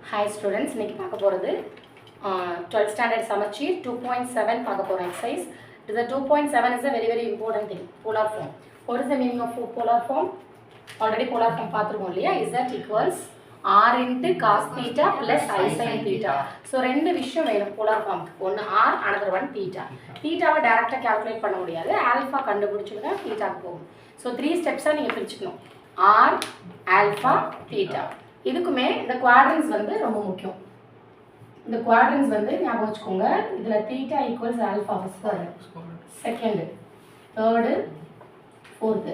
Hi students, இன்னைக்கு பார்க்க போறது 12th standard சமச்சீர் 2.7 பார்க்க போறோம் exercise. This 2.7 is a very important thing. Polar form. What is the meaning of polar form? Already polar form பார்த்திருக்கோம் இல்லையா? Z equals r into cos theta plus I sin theta. So ரெண்டு விஷயம் வேணும் polar form. ஒன்னு r, another one theta. thetaவை டைரக்ட்டா calculate பண்ண முடியாது. Alpha கண்டுபிடிச்சிடுங்க thetaக்கு போகும். So 3 ஸ்டெப்ஸா நீங்க பிரிச்சுக்கணும். r, alpha, theta. இதுக்குமே இந்த குவாட்ரன்ஸ் வந்து ரொம்ப முக்கியம். இந்த குவாட்ரன்ஸ் வந்து ஞாபகம் வச்சுக்கோங்க. இதுல theta equals alpha first, second, third, fourth.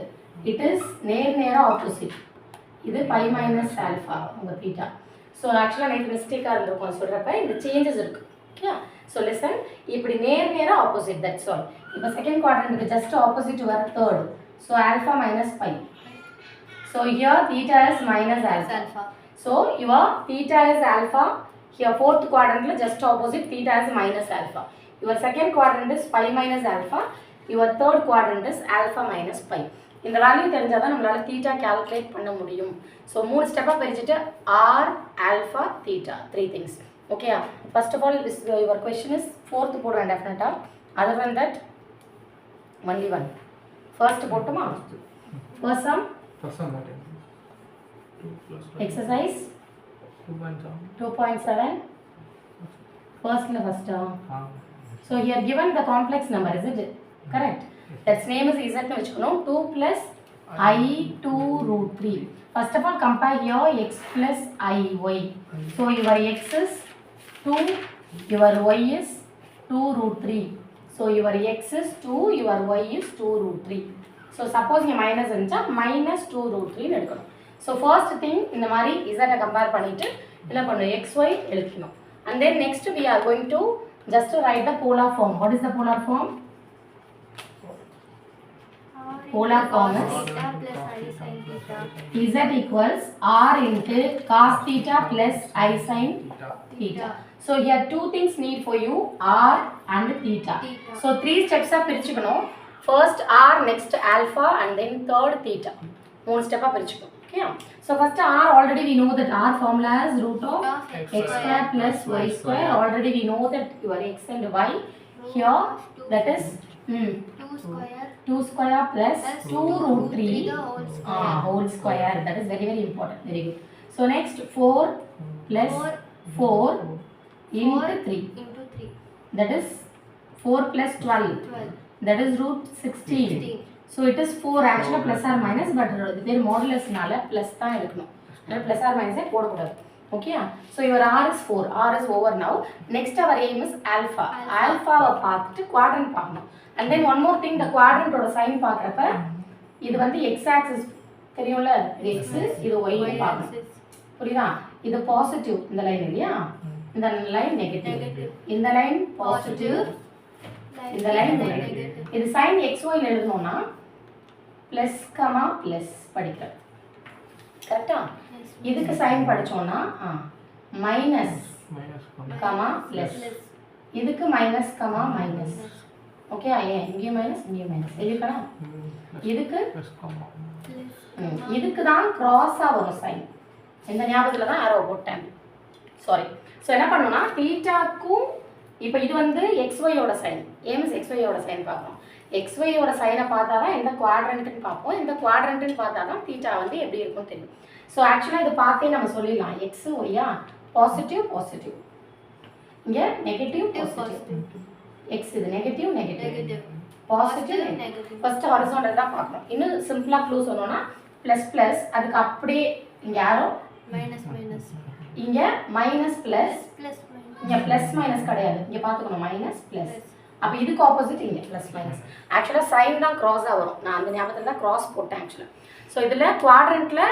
It is நேரா ஆப்போசிட். இது pi minus alpha உங்க theta. So actually எனக்கு மிஸ்டேக்கா இருந்திருக்கும் சொல்றப்ப இந்த சேஞ்சஸ் இருக்கு. ஓகே? So listen, இப்படி நேரா ஆப்போசிட், that's all. இப்போ செகண்ட் குவாட்ரன்ட்க்கு ஜஸ்ட் ஆப்போசிட் வர third. So alpha minus pi. So here theta is minus alpha. So your theta is alpha. Here fourth quadrant just opposite theta is minus alpha. Your second quadrant is pi minus alpha. Your third quadrant is alpha minus pi. இந்த value தெரிஞ்சாதான் நம்மளால theta calculate பண்ண முடியும். So மூணு ஸ்டெப்பா பிரிச்சிட்டு r, alpha, theta, three things. Okay? First of all, this your question is fourth போடுறேன் definitely. Other than that, only one. First போட்டுமா? First sum? Exercise 2.7 first term. So here given the complex number, is it correct? That's name is z nu vechukonu 2 plus I 2 root 3. First of all compare here x plus I y. So your x is 2, your y is 2 root 3. So your x is 2, your y is 2 root 3. So suppose you minus irundha minus 2 root 3 எடுக்கணும். So first thing இந்த மாதிரி z compare பண்ணிட்டு என்ன பண்ணனும் xy எழுதிக்கணும். And then next we are going to just write the polar form. What is the polar form? Polar form is z equals r into cos theta plus I sin theta. So here two things need for you, r and theta. So three steps ah பிரிச்சுக்கணும். First r, next alpha, and then third theta. மூணு ஸ்டெப்பா பிரிச்சுக்கணும். Okay? So first r, already we know that r formula is root of x square plus y square. Already we know that your x and y here that is 2 square plus 2 root 3 whole square. That is very important. Very good. So next 4 plus 4 into 3. That is 4 plus 12. That is root 16. So it is 4 actually plus or minus, but there modulus nala plus தான் எடுக்கணும். அதனால plus or minus போட கூடாது. Okay? So your r is 4. R is over now. Next our aim is alpha. Alpha வை பார்த்துட்டு quadrant பார்க்கணும். And then one more thing, the quadrant ஓட sign பார்க்கறப்ப இது வந்து x axis தெரியும்ல, இது x, இது y னு பார்க்கணும். புரியுதா? இது பாசிட்டிவ் இந்த லைன் இல்லையா? இந்த லைன் நெகட்டிவ். இந்த லைன் பாசிட்டிவ், இந்த லைன் நெகட்டிவ். இது sin xy ல எழுதணும்னா plus comma plus படிக்கிறோம். கரெக்ட்டா? இதுக்கு sin படிச்சோம்னா minus comma plus. இதுக்கு minus comma minus. ஓகே? ஏன் இங்க மைனஸ் இங்க மைனஸ் எழுதிக்கலாம். இதுக்கு இதுக்கு தான் கிராஸா வரும் sin. இந்த ஞாபகத்துல தான் arrow போட்டேன். சாரி. சோ என்ன பண்ணனும்னா தீட்டாக்கும் இப்போ இது வந்து xy யோட sin. ஏம் இஸ் xy யோட sin பார்க்கணும். xy யோட சைனை பார்த்தா தான் இந்த குவாட்ரண்ட்னு பார்ப்போம். இந்த குவாட்ரண்ட்னு பார்த்தா தான் தீட்டா வந்து எப்படி இருக்கும்னு தெரியும். ஸோ ஆக்சுவலாக இது பார்த்தே நம்ம சொல்லிடலாம். எக்ஸ் ஒய்யா பாசிட்டிவ் பாசிட்டிவ், இங்கே நெகட்டிவ் பாசிட்டிவ். எக்ஸ் இது negative negative positive negative. First horizontal தான் பார்க்கணும். இன்னும் சிம்பிளாக க்ளூ சொன்னோம்னா ப்ளஸ் ப்ளஸ், அதுக்கு அப்படியே இங்கே யாரோ மைனஸ் மைனஸ், இங்கே மைனஸ் ப்ளஸ் ப்ளஸ், இங்கே ப்ளஸ் மைனஸ் கிடையாது, இங்கே பார்த்துக்கணும் மைனஸ் ப்ளஸ். அப்போ இதுக்கு ஆப்போசிட் இங்கே ப்ளஸ் மைனஸ். ஆக்சுவலாக சைன் தான் க்ராஸாக வரும். நான் அந்த ஞாபகத்தில் தான் க்ராஸ் போட்டேன் ஆக்சுவலாக. ஸோ இதில் குவாட்ரண்ட்டில்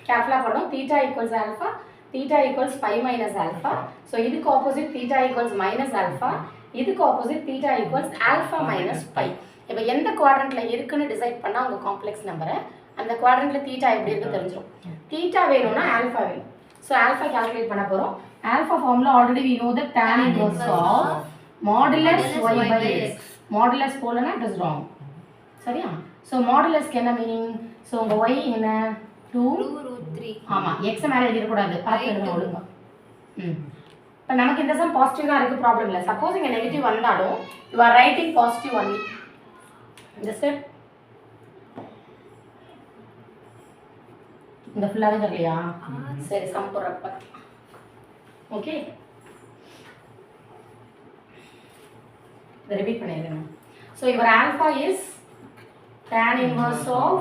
கேர்ஃபுல்லாக பண்ணணும். Theta equals alpha, theta equals pi minus alpha. So இதுக்கு opposite theta equals minus alpha, இதுக்கு opposite theta equals alpha minus pi. இப்போ எந்த குவாட்ரண்ட்டில் இருக்குன்னு டிசைட் பண்ணால் உங்கள் காம்ப்ளெக்ஸ் நம்பரை அந்த குவாட்ரண்ட்டில் தீட்டா எப்படி இருக்குன்னு தெரிஞ்சிடும். தீட்டா வேணும்னா ஆல்ஃபா வேணும். ஸோ ஆல்ஃபா கால்குலேட் பண்ண போகிறோம். Alpha formula already we know that tan inverse of modulus y by x. Modulus போலனா it is wrong. சரியா? So modulus என்ன மீனிங்? ஸோ உங்கள் y என்ன 2 root 3. ஆமாம், x மேலே எழுதிடக்கூடாது, பார்த்து எழுதணும் ஒழுங்கா. இப்போ நமக்கு இந்த சம் பாசிட்டிவ் தான் இருக்குது, ப்ராப்ளம் இல்லை. சப்போஸ் இங்கே நெகட்டிவ் வந்தாலும் you are writing positive only. இந்த ஸ்டெப் இந்த ஃபுல்லாகவே தெரியலையா? சரி, சம் போடுறப்ப ஓகே. இதை ரிப்பீட் பண்ணிடுறேன். So your alpha is tan inverse of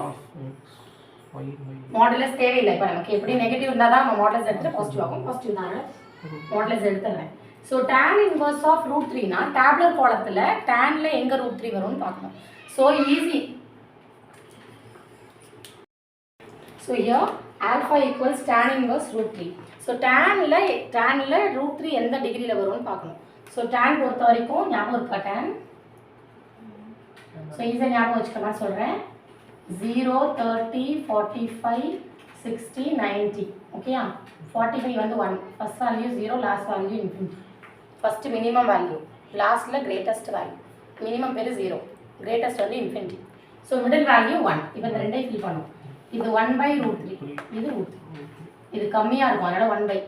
modulus தேவையில்லை. இப்போ நமக்கு எப்படி நெகட்டிவ் இருந்தால் தான் நம்ம மாடுலஸ் எடுத்துட்டு பாசிட்டிவ் ஆகும். பாசிட்டிவ் தான் மாடுலஸ் எடுத்துடுறேன். ஸோ tan inverse of √3னா டேப்லர் காலத்தில் டேன்ல எங்கே √3 வரும்னு பார்க்கணும். So easy. So here alpha equals tan inverse √3. So டேனில் √3 எந்த டிகிரியில் வரும்னு பார்க்கணும். ஸோ tan பொறுத்த வரைக்கும் ஞாபகம் இருக்கா? tan ஸோ ஈஸியாக ஞாபகம் வச்சுக்க மாதிரி சொல்கிறேன். 0, 30, 45, 60, 90. ஓகேயா? 45 வந்து 1. First value 0, last value infinity. First minimum value, லாஸ்ட்டில் கிரேட்டஸ்ட் வேல்யூ. மினிமம் பேர் 0, கிரேட்டஸ்ட் வந்து இன்ஃபினிட்டி. So middle value 1. இப்போ இந்த ரெண்டையும் ஃபில் பண்ணும். இது 1/√3, இது √3. இது கம்மியாக இருக்கும், அதனால் 1/.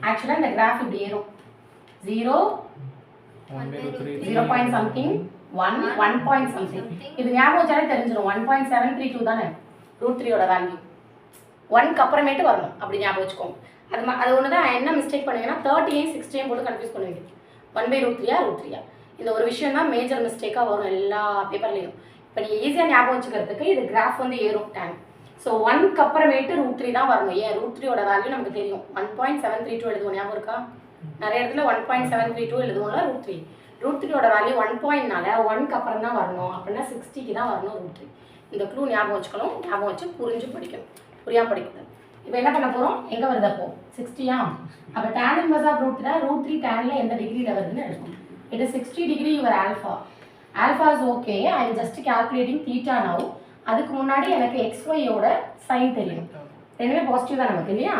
ஆக்சுவலாக இந்த கிராஃப் இப்படி ஏறும். 0, 0 பாயிண்ட் சம்திங், 1, 1 பாயிண்ட் சம்திங். இது ஞாபகம் வச்சாலே தெரிஞ்சிடும். 1.732 தானே √3யோட வேல்யூ. 1க்கு அப்புறமேட்டு வரணும், அப்படி ஞாபகம் வச்சுக்கோங்க. அது ஒன்று தான் என்ன மிஸ்டேக் பண்ணுவீங்கன்னா 30யும் 60யும் போட்டு கன்ஃபியூஸ் பண்ணுவீங்க. 1/√3யா √3யா? இந்த ஒரு விஷயம் தான் மேஜர் மிஸ்டேக்காக வரும் எல்லா பேப்பர்லேயும். இப்போ நீங்கள் ஈஸியாக ஞாபகம் வச்சுக்கிறதுக்கு இது கிராஃப் வந்து ஏறும் tan. ஸோ 1க்கு அப்புறமேட்டு √3 தான் வரணும். ஏன் √3யோட வேல்யூ நமக்கு தெரியும். 1.732 எழுதுவோம், ஞாபகம் இருக்கா? நிறைய இடத்துல 1.732 எழுதுவோம்ல √3. √3யோட வேல்யூ 1.னால 1க்கு அப்புறம் தான் வரணும். அப்படின்னா 60க்கு தான் வரணும் √3. இந்த க்ளூ ஞாபகம் வச்சுக்கணும். ஞாபகம் வச்சு புரிஞ்சு படிக்கணும். புரியாமல் படிக்கணும். இப்போ என்ன பண்ண போகிறோம்? எங்கே வருது அப்போ? 60யா? அப்போ tan inverse of √3 tanல எந்த டிகிரியில் வருதுன்னு எடுக்கணும். It is 60 degree your alpha. Alpha is okay. I am just calculating theta now. அதுக்கு முன்னாடி எனக்கு XYயோட சைன் தெரியும். ரெண்டுமே பாசிட்டிவ் தான் நமக்கு இல்லையா?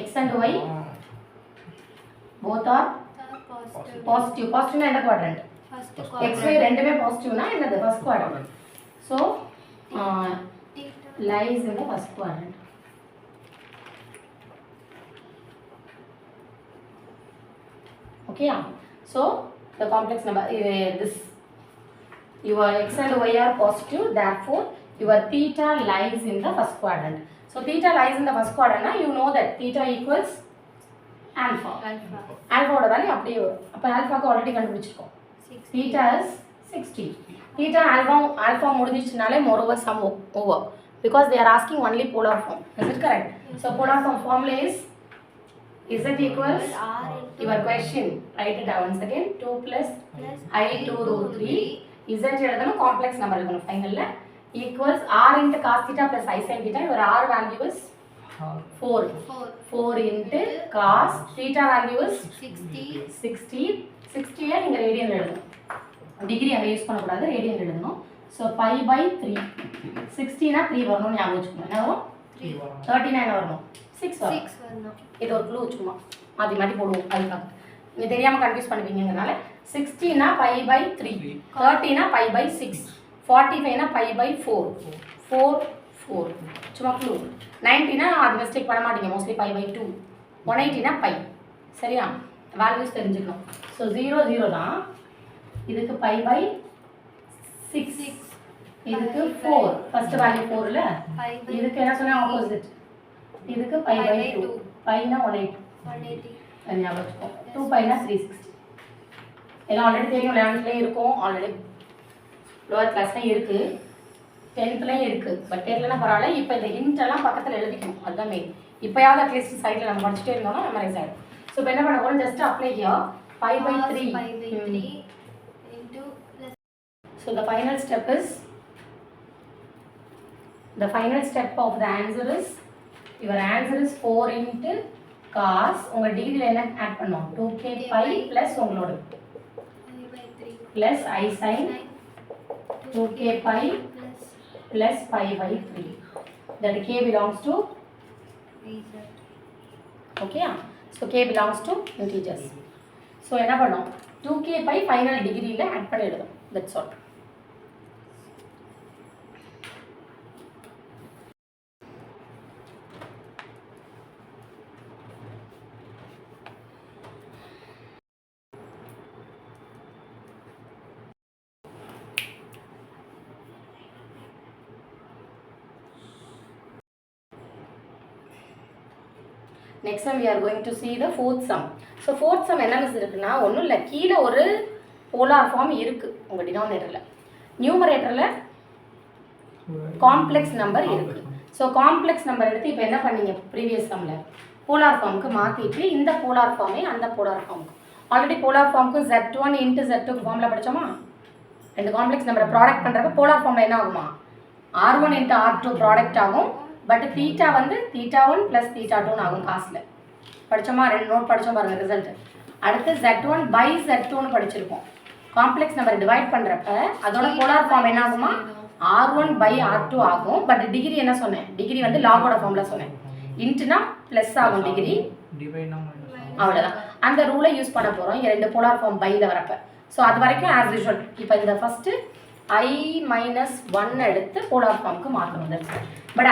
X and Y both are positive. பாசிட்டிவ்னா எந்த குவாட்ரண்ட்? XY ரெண்டுமே பாசிட்டிவ்னா என்னது? First quadrant. So lies in the first quadrant. Okay, so the complex number this your X and Y are positive, therefore your theta lies in the first quadrant. So theta lies in the first quadrant. Now you know that theta equals alpha. Alpha oda value அப்படியே வரும். அப்ப alpha க்கு already கண்டுபிடிச்சிருக்கோம். theta is 60. theta alpha முடிஞ்சிச்சுனாலே moreover sum over, because they are asking only polar form. Is it correct? So polar form formula is Z equals your question. Write it down once again. 2 plus I2 √3. Z எழுதணும், complex number எழுதணும் ஃபைனல்ல. equals R into cos theta plus I sin theta. Your R value is 4. 4 into cos theta value is 60. 60 நீங்க radian எழுதணும். Degree அங்க use பண்ண கூடாது, radian எழுதணும். So pi/3. 60 னா 3 வரணும், ஞாபகம் வச்சுக்கணும். என்ன வரும்? 39 வரணும். 6 வரணும். இது ஒரு க்ளூ, சும்மா மாத்தி மாத்தி போடுவோம். அதுக்காக நீங்க தெரியாம கன்ஃபியூஸ் பண்ணுவீங்கங்கறனால 60 னா pi/3, 30 னா pi/6, 45 னா pi/4, 4 4 சும்மா க்ளூ. 90 னா அது மிஸ்டேக் பண்ண மாட்டீங்க, மோஸ்ட்லி pi/2. 180 னா pi. சரியா? வேல்யூஸ் தெரிஞ்சுக்கணும். ஸோ 0 0 தான். இதுக்கு pi/6, இதுக்கு 4, ஃபர்ஸ்ட் வேல்யூ 4 இல்ல, இதுக்கு என்ன சொன்னா ஆப்போசிட், இதுக்கு pi/2. pi னா 180 ஞாபகம் வச்சுக்கோ. 2 pi னா 360. எல்லாம் ஆல்ரெடி தெரியும், 11th இருக்கும், ஆல்ரெடி லோவர் கிளாஸ்லையும் இருக்குது, 10th இருக்குது. பட் தெரியலனா பரவாயில்ல. இப்போ இந்த ஹிண்ட் எல்லாம் பக்கத்தில் எழுதிக்கணும், அதுதான் மெயின். இப்போயாவது அட்லீஸ்ட் சைடில் நம்ம படிச்சுட்டே இருந்தோம்னா மெமரைஸ் ஆகிடும். ஸோ இப்போ என்ன பண்ண போகிறோம்? Just apply here pi/3. So the final step of the answer is, your answer is 4 into cos. உங்கள் டிகிரியில் என்ன ஆட் பண்ணோம்? 2k pi plus உங்களோட plus I sin 2k pi plus pi/3. That k belongs to, okay, so k belongs to integers. So என்ன பண்ணோம்? 2k pi final டிகிரியில் add பண்ணி எழுதணும். That's all. Next time we are going to see the fourth sum. So fourth sum என்ன miss இருக்குன்னா ஒன்றும் இல்லை, கீழே ஒரு போலார் ஃபார்ம் இருக்குது உங்கள் டினாமினேட்டரில், நியூமரேட்டரில் காம்ப்ளெக்ஸ் நம்பர் இருக்குது. ஸோ காம்ப்ளெக்ஸ் நம்பர் எடுத்து இப்போ என்ன பண்ணீங்க ப்ரீவியஸ் சம்மில் போலார் ஃபார்முக்கு மாற்றிட்டு இந்த போலார் ஃபார்மே அந்த போலார் ஃபார்முக்கு, ஆல்ரெடி போலார் ஃபார்முக்கு Z1 இன்ட்டு Z2 ஃபார்மில் படித்தோமா, ரெண்டு காம்ப்ளெக்ஸ் நம்பரை ப்ராடக்ட் பண்ணுறப்ப போலார் ஃபார்மில் என்ன ஆகுமா, R1 இன்ட்டு R2 ப்ராடக்ட் ஆகும். பட் தீட்டா வந்து θ1 ப்ளஸ் θ2 ஆகும் காசில் படித்தோமா, ரெண்டு நோட் படித்தோம் பாருங்கள் ரிசல்ட்டு. அடுத்து Z1 பை Z2ன்னு படிச்சிருக்கோம். காம்ப்ளெக்ஸ் நம்பர் டிவைட் பண்ணுறப்ப அதோட போலார் ஃபார்ம் என்ன ஆகுமா, R1 பை R2 ஆகும். பட் டிகிரி என்ன சொன்னேன், டிகிரி வந்து லாகோட ஃபார்மில் சொன்னேன், இன்ட்டுனா ப்ளஸ் ஆகும் டிகிரி, அவ்வளோதான். அந்த ரூலை யூஸ் பண்ண போகிறோம் இங்கே ரெண்டு போலார் ஃபார்ம் பையில் வரப்போ. ஸோ அது வரைக்கும் ஆஸ் யூஷுவல். இப்போ இந்த ஃபஸ்ட்டு I-1 எடுத்து போலார் ஃபார்முக்கு மாற்றணும். But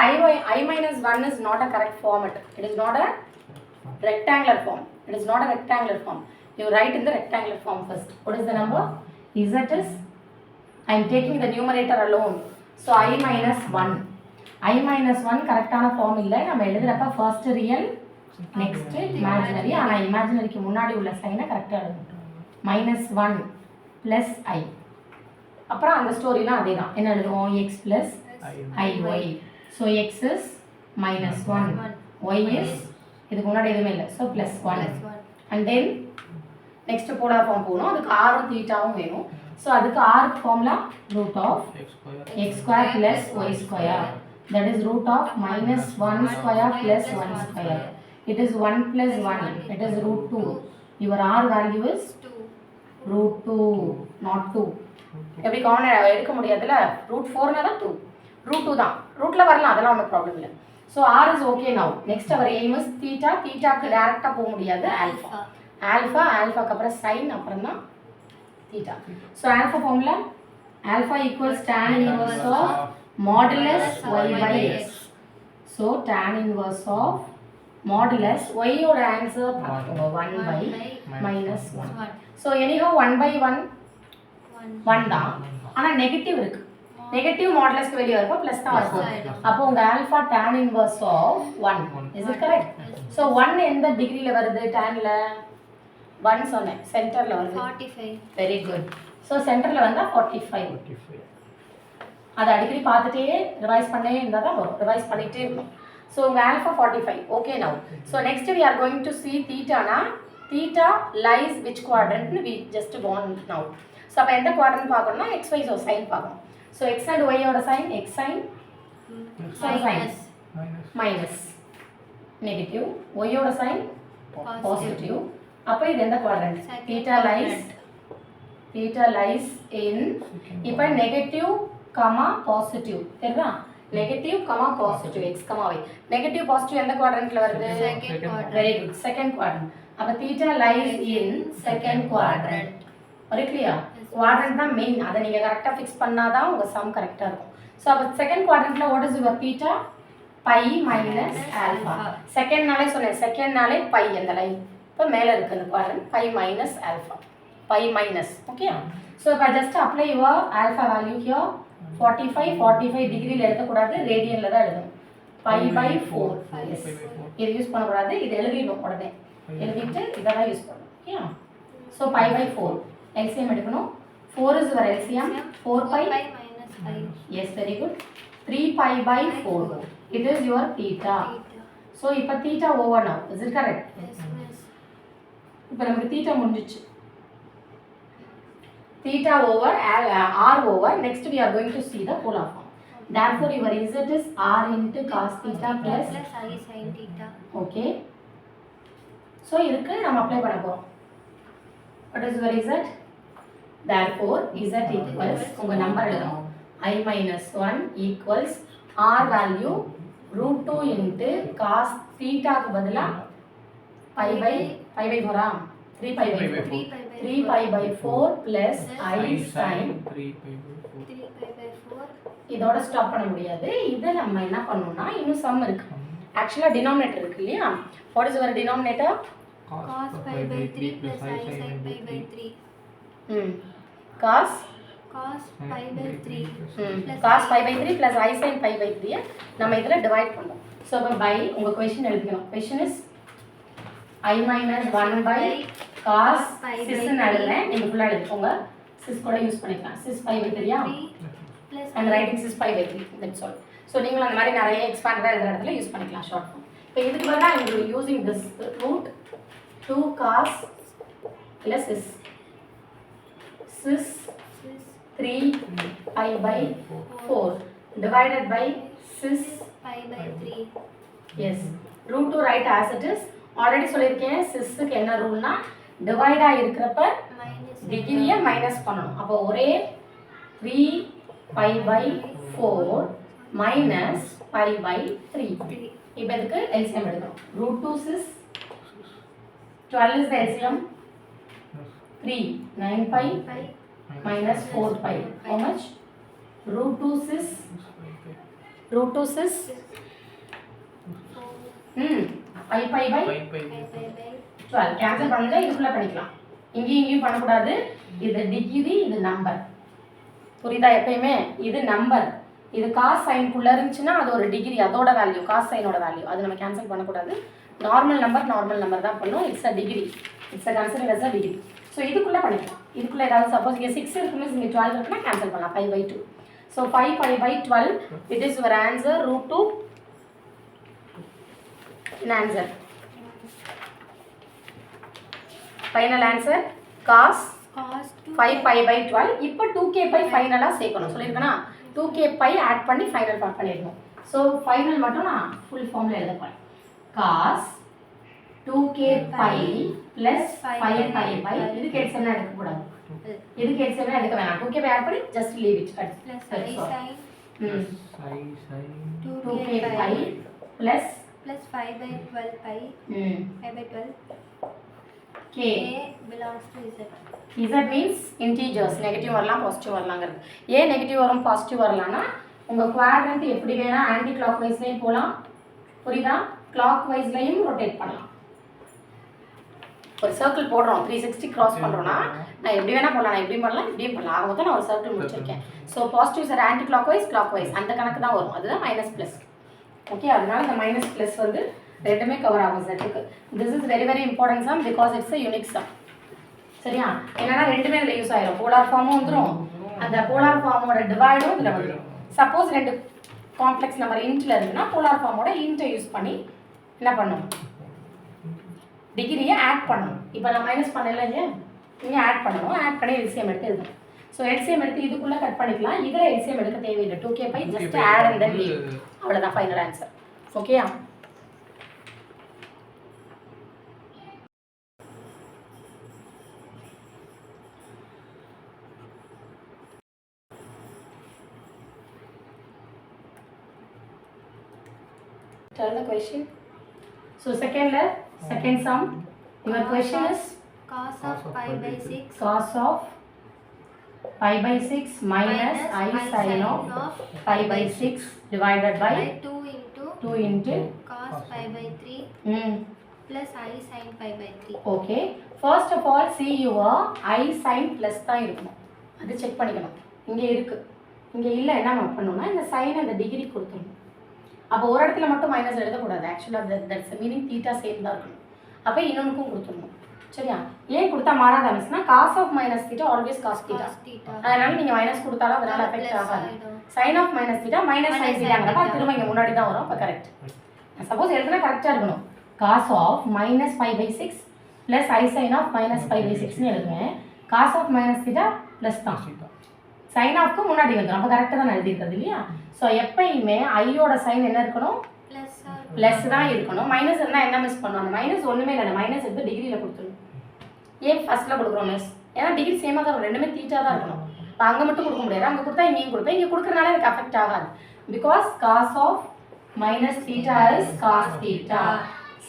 I-1 is not a correct format. It is not a rectangular form. It is not a rectangular form. You write in the rectangular form first. What is the number? Z is, I am taking the numerator alone. So I-1. I-1 கரெக்டான form இல்லை, நம்ம எழுதுறப்ப first real next imaginary. ஆனால் இமேஜினரிக்கு முன்னாடி உள்ள சைனை கரெக்டாக எழுதணும். -1 plus I. அப்புறம் அந்த ஸ்டோரிலாம் அதே தான், என்ன எழுதுவோம், x plus IY. So x is -1, y is இதுக்கு முன்னாடி எதுவுமே இல்லை, so +1. And then next polar form போகணும், அதுக்கு ஆரும் தீட்டாவும் வேணும். ஸோ அதுக்கு ஆர்க் formula root of x² plus y². That is root of -1² plus 1². It is 1 plus 1. It is root 2. Your R value is root 2, not 2. எப்படி காமன் எடுக்க முடியாதுல்ல, ரூட் 4னா தான் 2, ரூட் 2 தான், ரூட்டில் வரலாம், அதெல்லாம் ஒன்றும் ப்ராப்ளம் இல்லை. So R is okay now. Next our aim is theta, தீட்டாக்கு டேரெக்டாக போக முடியாது, ஆல்ஃபா, ஆல்ஃபா, ஆல்ஃபாக்கு அப்புறம் சைன், அப்புறம் தான் theta. So alpha formula alpha equals tan inverse of modulus y by x. So tan inverse of modulus ஒய்யோட answer பார்த்துக்கோங்க 1 by -1. So anyhow 1 by 1 தான், ஆனால் நெகட்டிவ் இருக்குது, நெகட்டிவ் மாடுலஸ்க்கு வெளியே வரப்போ ப்ளஸ் தான் இருக்கும். அப்போ உங்கள் alpha tan inverse of 1. Is it correct? So 1 எந்த டிகிரியில் வருது, டேனில் 1 சொன்னேன், சென்டரில் வருது 45. Very good. ஸோ சென்டரில் வந்தால் 45. அதை அடிக்கடி பார்த்துட்டே ரிவைஸ் பண்ணே இருந்தால் தான் வரும், ரிவைஸ் பண்ணிகிட்டே இருக்கணும். ஸோ உங்கள் alpha 45. Okay now. So next we are going to see தீட்டானா, தீட்டா லைஸ் விச் குவாட்ரண்ட்னு we just can now. So அப்போ எந்த குவாட்ரண்ட் பார்க்கணும்னா XY சைன் பார்க்கணும். ஸோ எக்ஸ் அண்ட் ஒய்யோட sign, X sign minus negative, ஒய்யோட சைன் பாசிட்டிவ். அப்போ இது எந்த குவாட்ரண்ட், தீட்டா லைஸ் இன், இப்போ நெகட்டிவ் கமா பாசிட்டிவ், சரிதா, நெகட்டிவ் கமா பாசிட்டிவ் x கமா y. நெகட்டிவ் பாசிட்டிவ் எந்த குவாட்ரண்ட்ல வருது, வெரி குட், செகண்ட் குவாட்ரண்ட். அப்ப theta lies in second quadrant. Very clear, quadrant தான் மெயின், அதை நீங்க கரெக்டா ஃபிக்ஸ் பண்ணாதான் உங்க சம் கரெக்டா இருக்கும். ஸோ அப்போ செகண்ட் குவாட்ரண்ட்ல what is your theta, pi minus alpha. செகண்ட்னாலே சொன்னேன், செகண்ட்னாலே பை அந்த லைன், இப்போ மேலே இருக்கு அந்த quadrant, pi minus alpha, pi minus. Okay, so இப்போ just apply your alpha value here. 45 டிகிரியில் எழுதக்கூடாது, ரேடியனில் தான் எழுதணும். Pi by 4. இது யூஸ் பண்ணக்கூடாது, இது எழுதிடணும் உடனே, எழுதிட்டு இதெல்லாம் யூஸ் பண்ணணும். Okay, so pi by 4 LCM எடுக்கணும். 4 is your LCM, 4 pi minus 5. Yes, very good. 3 pi by 4. It is your theta. So இப்போ theta over now, is it correct? இப்போ நமக்கு தீட்டா முடிஞ்சிச்சு. Theta over R over. Next we are going to see the polar form. Therefore your Z is R into cos theta plus I sin theta. Okay. So இதுக்கு நம்ம apply பண்ண போறோம். What is your Z? Therefore Z equals உங்க number எழுதணும், I-1 equals R value root 2 into cos theta க்கு பதிலா pi by 4 3 pi by 4. 3 pi by 4 plus I sin 3 pi by 4. இதோட stop பண்ண முடியாது. இதை நம்ம என்ன பண்ணணும்னா இன்னும் சம் இருக்கு. ஆக்சுவலாக டினாமினேட்டர் இருக்கு இல்லையா? What is your denominator? cos pi by 3 plus I sin pi by 3. cos pi by 3 cos pi by 3 plus I sin pi by 3 நம்ம இதில் டிவைட் பண்ணோம். ஸோ இப்போ பை உங்கள் கொஷின் எழுதிக்கணும். Question is I minus 1 by cos cisன்னு எழுதுறேன். நீங்கள் ஃபுல்லாக எடுத்துக்கோங்க. cis கூட யூஸ் பண்ணிக்கலாம். cis pi by 3 and writing cis pi by 3. That's all. So நீங்களும் அந்த மாதிரி நிறைய எக்ஸ்பாண்டடாக எழுதுகிற இடத்துல யூஸ் பண்ணிக்கலாம் ஷார்ட் ஃபார்ம். இப்போ இதுக்கு பதிலாக நீங்கள் using this root 2 cos plus cis 3 pi by 4 divided by cis pi by 3. Yes. root 2 write as it is. Already சொல்லிருக்கேன் cisக்கு என்ன ரூல்னா டிவைட் ஆயிருக்கிறப்ப டிகிரியை மைனஸ் பண்ணணும். அப்போ ஒரே 3 pi by 4 minus pi by 3. இப்போ இதுக்கு LCM எடுக்கணும். root 2 cis 12 is the LCM 3 9 pi minus 4 pi. How much? root 2 cis 5 pi by 12 cancel பண்ணுங்க. இதுக்குள்ள பண்ணிக்கலாம். இங்கேயும் பண்ணக்கூடாது. இது டிகிரி, இது நம்பர். புரியுதா? எப்பயுமே இது நம்பர், இது காஸ் சைனுக்குள்ள இருந்துச்சுன்னா அது ஒரு டிகிரி, அதோட வேல்யூ காஸ் சைனோட வேல்யூ. அது நம்ம கேன்சல் பண்ணக்கூடாது. நார்மல் நம்பர் தான் பண்ணும். It's a degree, it's a consider as a degree. So இதுக்குள்ளே பண்ணிக்கலாம். இதுக்குள்ளே ஏதாவது சப்போஸ் இங்கே 6 இருக்குமே, இங்கே 12 இருக்குன்னா கேன்சல் பண்ணலாம். 5 by 2. So 5 pi by 12 it is your answer. root 2 in answer. Final answer cos 5 pi by 12. இப்போ 2k pi ஃபைனலாக சேர்க்கணும் சொல்லியிருக்கேன்னா 2k pi ஆட் பண்ணி ஃபைனல் பார்ட் பண்ணிடணும். ஸோ ஃபைனல் மட்டும் நான் ஃபுல் ஃபார்மில் எழுத போகிறேன். cos 2k pi plus 5 pi by இதுக்கு எல்சிஎம்னா எடுக்கக்கூடாது. இதுக்கு எல்சிஎம்னா எடுக்க வேணாம். 2k pi ஆட் பண்ணி just leave it. plus I sin 2k pi plus 5 by 12 pi 5 by 12 k belongs to z. z means integers. Negative வரலாம், பாசிட்டிவ் வரலாங்கிறது. ஏன் நெகட்டிவ் வரும் positive வரலாம்னா உங்கள் குவாட்ரண்ட் எப்படி வேணால் ஆன்டி கிளாக் வைஸ்லையும் போகலாம். புரியுதா? கிளாக் வைஸ்லையும் ரொட்டேட் பண்ணலாம். ஒரு சர்க்கிள் போடுறோம், 360 கிராஸ் பண்ணுறோன்னா நான் எப்படி வேணால் போடலாம். நான் எப்படியும் பண்ணலாம், இப்படியும் பண்ணலாம். ஆக மொத்தம் நான் ஒரு சர்க்கிள் முடிச்சிருக்கேன். So positive sir anticlockwise அந்த கணக்கு தான் வரும். அதுதான் மைனஸ் ப்ளஸ். ஓகே, அதனால இந்த மைனஸ் ப்ளஸ் வந்து ரெண்டுமே கவர் ஆகும் செட்டுக்கு. This is very very important sum because it's a unique sum. சரியா? என்னன்னா ரெண்டுமே இதில் யூஸ் ஆயிடும். போலார் ஃபார்மும் வந்துடும், அந்த போலார் ஃபார்மோட டிவைடும் இதில் வந்துடும். சப்போஸ் ரெண்டு காம்ப்ளெக்ஸ் நம்பர் இன்ட்டில் இருக்குன்னா போலார் ஃபார்மோட இன்ட்டை யூஸ் பண்ணி என்ன பண்ணும், டிகிரியை ஆட் பண்ணணும். இப்போ நான் மைனஸ் பண்ணல இல்லையா, இங்கே ஆட் பண்ணணும். ஆட் பண்ணி எல்சிஎம் எடுத்து எழுதணும். ஸோ எல்சிஎம் எடுத்து இதுக்குள்ளே கட் பண்ணிக்கலாம். இதில் எல்சிஎம் எடுக்க தேவையில்லை. 2k pi just add and then leave. அவ்வளோதான் ஃபைனல் ஆன்சர். ஓகேயா? Tell the question. So second sum. Your question is cos of pi by 6 cos of pi by 6 minus I sin of pi by 6 divided by 2 into cos pi by 3 plus I sin pi by 3. Okay. First of all, see your I sin plus தான் இருக்கணும். அது check பண்ணிக்கணும். இங்கே இருக்கு, இங்கே இல்லை. என்ன பண்ணணும்னா இந்த சைன் அந்த டிகிரி கொடுத்துடணும். அப்போ ஒரு இடத்துல மட்டும் மைனஸ் எழுதக்கூடாது. ஆக்சுவலாக தட்ஸ் மீனிங் தீட்டா சேம் தான் இருக்கணும். அப்போ இன்னொன்றுக்கும் கொடுத்துடணும். சரியா? ஏன் கொடுத்தா மாறாத மிஸ்னா cos of minus theta always cos theta. அதனால நீங்கள் மைனஸ் கொடுத்தாலும் அதனால எஃபெக்ட் ஆகாது. Sine of minus theta minus sine தீட்டாங்கிறப்ப திரும்ப இங்கே முன்னாடி தான் வரும். அப்போ கரெக்ட். சப்போஸ் எழுதுனா கரெக்டாக இருக்கணும். Cos of minus 5 by 6 plus I sine of minus 5 by 6ன்னு எழுதுவேன். Cos of minus theta plus தான், சைன் ஆஃப்க்கு முன்னாடி வந்துடும். அப்போ கரெக்டாக தான் எழுதியிருக்கிறது இல்லையா? ஸோ எப்பயுமே ஐயோட சைன் என்ன இருக்கணும், ப்ளஸ் தான் இருக்கணும். மைனஸ் இருந்தால் என்ன மிஸ் பண்ணுவோம், அந்த மைனஸ் ஒன்றுமே இல்லை. மைனஸ் எடுத்து டிகிரியில் கொடுத்துருணும். ஏன் ஃபஸ்ட்டில் கொடுக்குறோம் மிஸ், ஏன்னா டிகிரி சேமாக தான் இருக்கும், ரெண்டுமே தீட்டா தான் இருக்கணும். இப்போ அங்கே மட்டும் கொடுக்க முடியாது, அங்கே கொடுத்தா இங்கேயும் கொடுப்பேன். இங்கே கொடுக்குறனால எனக்கு அஃபெக்ட் ஆகாது. Because cos of minus theta is cos theta,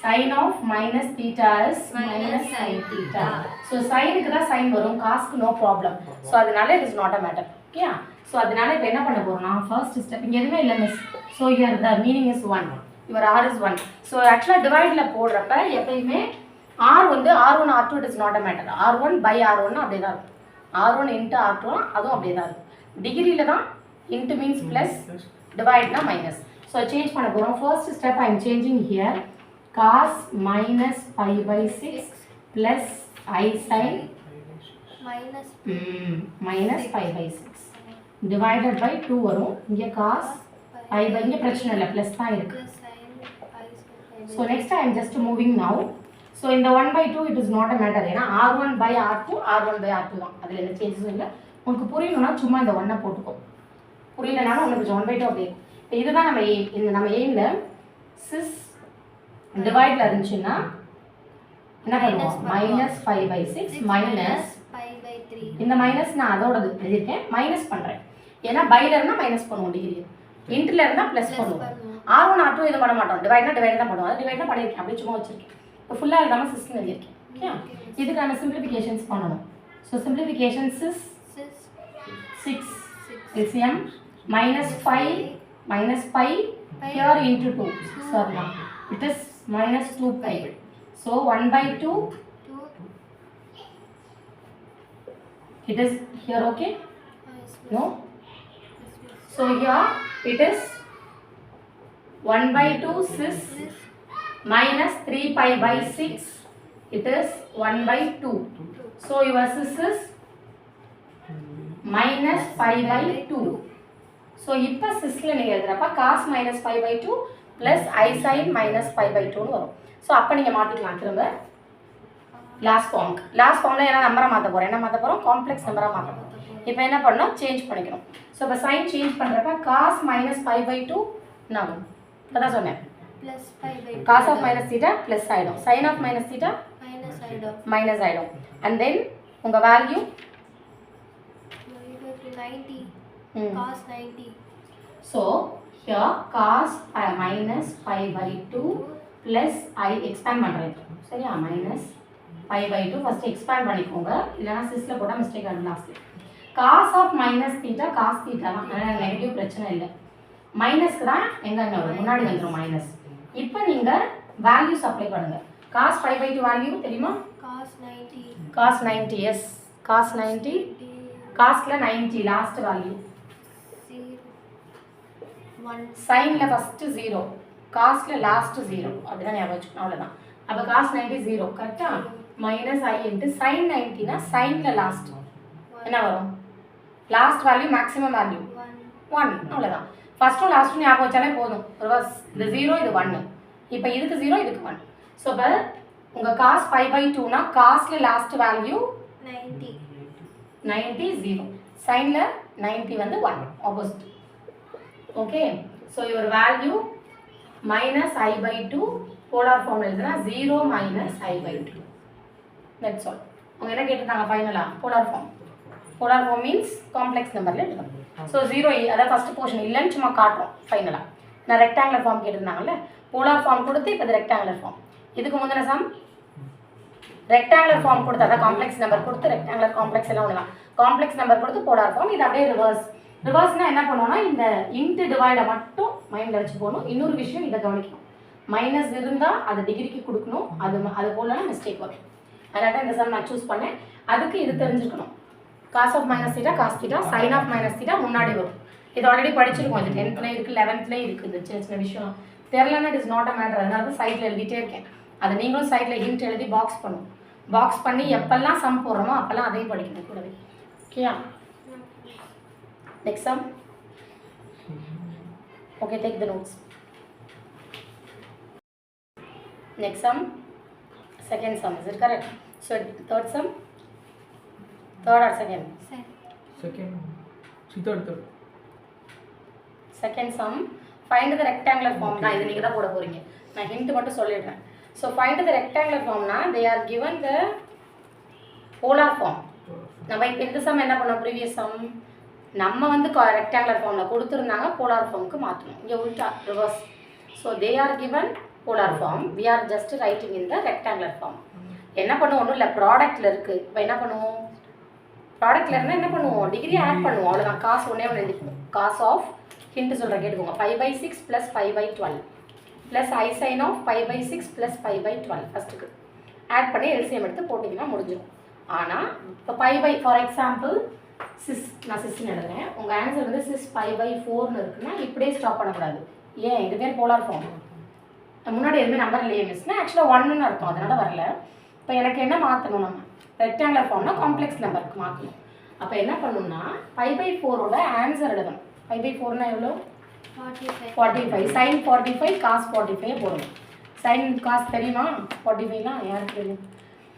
sine of minus theta is minus sine theta. So சைனுக்கு தான் சைன் வரும், காஸ்க்கு நோ ப்ராப்ளம். ஸோ அதனால it is not a matter. Okay? So அதனால இப்போ என்ன பண்ண போகிறோம்னா ஃபர்ஸ்ட் ஸ்டெப் இங்கே எதுவுமே இல்லை miss. So here the meaning is 1, your R is 1. So ஆக்சுவலாக டிவைடில் போடுறப்ப எப்பயுமே ஆர் வந்து R1 R2 it is not a matter. R1 by R1 அப்படியே தான் இருக்கும். R1 into R2 அதுவும் அப்படியே தான் இருக்கும். டிகிரியில் தான் இன்ட்டு மீன்ஸ் ப்ளஸ், டிவைட்னா மைனஸ். ஸோ சேஞ்ச் பண்ண போகிறோம். First step I am changing here cos minus pi by 6 plus I sin minus pi by 6 divided by 2 வரும். இங்க cos pi by இங்க பிரச்சனை இல்லை, plus தான் இருக்கு. So next I am just moving now. So in the 1 by 2 it is not a matter. ஏன்னா R1 by R2 R1 by R2 தான், அதில் எந்த சேஞ்சஸும் இல்லை. உங்களுக்கு புரியணும்னா சும்மா இந்த 1 போட்டுக்கோ, புரியலனாலும் உங்களுக்கு 1 by 2 அப்படியே. இப்போ இதுதான் நம்ம எய்ம். இந்த நம்ம எய்மில் சிஸ் டிவைடில் இருந்துச்சுன்னா என்ன பண்ணுவோம், மைனஸ் 5 by 6 மைனஸ் இந்த மைனஸ் நான் அதோடது எழுதியிருக்கேன், மைனஸ் பண்ணுறேன். ஏன்னா பைல இருந்தால் மைனஸ் பண்ணுவோம் டிகிரி, இன்ட்ரில் இருந்தால் ப்ளஸ் பண்ணுவோம். R1 R2 இது பண்ண மாட்டோம், டிவைட்னா டிவைட் தான் பண்ணுவோம். அது டிவைட் தான் பண்ணியிருக்கேன், அப்படி சும்மா வச்சிருக்கேன். இப்போ ஃபுல்லாக இல்லாமல் சிஸ்ன்னு எழுதியிருக்கேன். ஓகே, இதுக்கு நம்ம சிம்பிளிஃபிகேஷன்ஸ் பண்ணணும். So simplification sis 6 LCM minus 5 here into 2. Sorry, it is minus 2 pi. So 1 by 2 it is here, okay? No? So here it is 1 by 2 cis minus 3 pi by 6. It is 1 by 2. So your cis is minus 5 by 2. So இப்போ சிஸ்ல நீங்கள் எழுதுறப்ப cos minus 5 by 2 plus I sin minus 5 by 2 வரும். So அப்போ நீங்கள் மாற்றிக்கலாம் திரும்ப last ஃபார்மில் என்ன நம்பரை மாற்ற போகிறோம், என்ன மாற்ற போகிறோம், காம்ப்ளெக்ஸ் நம்பராக மாற்ற போகிறோம். இப்போ என்ன பண்ணணும், சேஞ்ச் பண்ணிக்கணும். ஸோ இப்போ சைன் சேஞ்ச் பண்ணுறப்ப cos minus 5 by 2 என்ன ஆகும், இப்போ தான் சொன்னேன், cos of minus theta plus ஆகிடும், sin of minus theta minus ஆகிடும். அண்ட் தென் உங்கள் value 90 cos 90. So here cos minus 5 by 2 plus I expand பண்ணுறேன் சரியா, minus 5 by 2 ஃபஸ்ட்டு எக்ஸ்பேண்ட் பண்ணிக்கோங்க, இல்லைனா சிஸ்ல போட்டால் மிஸ்டேக் ஆகும் லாஸ்ட்டில். cos of minus theta cos theta தான், அதனால் நெகட்டிவ் பிரச்சனை இல்லை. மைனஸ்க்கு தான் எங்கே வரும், முன்னாடி வந்துடும் மைனஸ். இப்போ நீங்கள் வேல்யூஸ் அப்ளை பண்ணுங்கள். cos 5 by 2 வேல்யூ தெரியுமா, cos 90 எஸ், cos 90 காஸ்ட்ல 90 லாஸ்ட் வேல்யூ, சைன்ல ஃபர்ஸ்ட் 0 காஸ்ட்ல லாஸ்ட் 0 அப்படிதான் ஞாபகம் வச்சுக்கணும், அவ்வளவுதான். அப்ப cos 90 0 கரெக்ட்டா, மைனஸ் I இன்டு sin 90 னா சைன்ல லாஸ்ட் என்ன வரும், லாஸ்ட் வேல்யூ மேக்ஸிமம் வேல்யூ 1 அவ்வளவுதான். ஃபர்ஸ்ட்டும் லாஸ்ட்டும் ஞாபகம் வச்சாலே போதும். ரிவர்ஸ் இது 0 இது 1, இப்போ இதுக்கு 0 இதுக்கு 1. ஸோ இப்போ உங்க cos 5 by 2 னா காஸ்ட்ல லாஸ்ட் வேல்யூ 90 0, சைன்ல 90 வந்து 1 opposite. Okay, so your value minus I by 2 polar form எழுதுனா 0 minus I by 2. That's all. அவங்க என்ன கேட்டிருந்தாங்க ஃபைனலாக, போலார் ஃபார்ம் மீன்ஸ் காம்ப்ளெக்ஸ் நம்பரில் எழுதணும். ஸோ 0 அதாவது ஃபஸ்ட் போர்ஷன் இல்லைன்னு சும்மா காட்டுறோம் ஃபைனலாக. நான் ரெக்டாங்குலர் ஃபார்ம் கேட்டிருந்தாங்கல்ல, போலார் ஃபார்ம் கொடுத்து இப்போ இது ரெக்டாங்குலர் ஃபார்ம். இதுக்கு முந்தின சம் ரெக்டாங்குலர் ஃபார்ம் கொடுத்து, அதாவது காம்ப்ளெக்ஸ் நம்பர் கொடுத்து ரெக்டாங்குலர் காம்ப்ளெக்ஸ் எல்லாம் ஒன்று தான். காம்ப்ளெக்ஸ் நம்பர் கொடுத்து போலார் ஃபார்ம். இது அப்படியே ரிவர்ஸ்னால் என்ன பண்ணுவோம்னா இந்த இன்ட்டு டிவைடை மட்டும் மைண்டில் வச்சு போகணும். இன்னொரு விஷயம் இதை கவனிக்கணும், மைனஸ் இருந்தால் அது டிகிரிக்கு கொடுக்கணும், அது போலனா மிஸ்டேக் வரும். அதனால தான் இந்த சம் நான் சூஸ் பண்ணேன். அதுக்கு இது தெரிஞ்சுக்கணும், cos of minus theta cos theta sin of minus theta முன்னாடி வரும். இது ஆல்ரெடி படிச்சிருக்கோம், இது 10th இருக்குது 11th இருக்குது. இது சின்ன சின்ன விஷயம் தெரியலன்னா it is not a matter. அதனால சைடில் எழுதிட்டே இருக்கேன். அதை நீங்களும் சைடில் ஹிண்ட் எழுதி பாக்ஸ் பண்ணும். பாக்ஸ் பண்ணி எப்பெல்லாம் சம் போடுறோமோ அப்போல்லாம் அதையும் படிக்கணும் கூடவே. ஓகேயா, next sum. Okay, take the notes. Next sum, second sum, is it correct? So third sum, third or second? Second sum, find the rectangular form. நான் இது நீங்க தான் போட போறீங்க, நான் ஹிண்ட் மட்டும் சொல்லிடுறேன். So find the rectangular form னா they are given the polar form. நம்ம இப்போ இந்த சம் என்ன பண்ணோம், ப்ரீவியஸ் சம் நம்ம வந்து ரெக்டாங்குலர் ஃபார்மில் கொடுத்துருந்தாங்க, போலார் ஃபார்முக்கு மாற்றணும். இங்கே உல்டா reverse. So they are given polar form, we are just writing in the rectangular form. என்ன பண்ணுவோம், ஒன்றும் இல்லை, ப்ராடக்ட்டில் இருக்குது. இப்போ என்ன பண்ணுவோம், ப்ராடக்ட்டில் இருந்தால் என்ன பண்ணுவோம், டிகிரி ஆட் பண்ணுவோம், அவ்வளோதான். காசு ஒன்றே ஒன்று எழுதிக்கணும். காஸ் ஆஃப் ஹிண்ட் சொல்கிற கேட்டுக்கோங்க, 5/6 + 5/12 ப்ளஸ் I sin of 5/6 + 5/12 ஃபஸ்ட்டுக்கு ஆட் பண்ணி எல்சிஎம் எடுத்து போட்டிங்கன்னா முடிஞ்சிடும். ஆனால் இப்போ ஃபார் எக்ஸாம்பிள் நான் சிஸ்ன்னு எழுதுறேன், உங்கள் ஆன்சர் வந்து 6 5/4 இருக்குன்னா இப்படியே ஸ்டாப் பண்ணக்கூடாது. ஏன், இது பேர் போலார் ஃபார்ம். முன்னாடி எதுவுமே நம்பர் இல்லையே மிஸ்னா ஆக்சுவலாக ஒன்றுன்னு அர்த்தம், அதனால் வரல. இப்போ எனக்கு என்ன மாற்றணும், நம்ம ரெக்டாங்குலர் ஃபார்ம்னா காம்ப்ளெக்ஸ் நம்பருக்கு மாற்றணும். அப்போ என்ன பண்ணணும்னா 5/4ஓட ஆன்சர் எழுதணும். 5/4னா எவ்வளோ? 45. sin 45 cos 45 போடணும். sin cos தெரியுமா? 45லாம் யாருக்கு தெரியும்?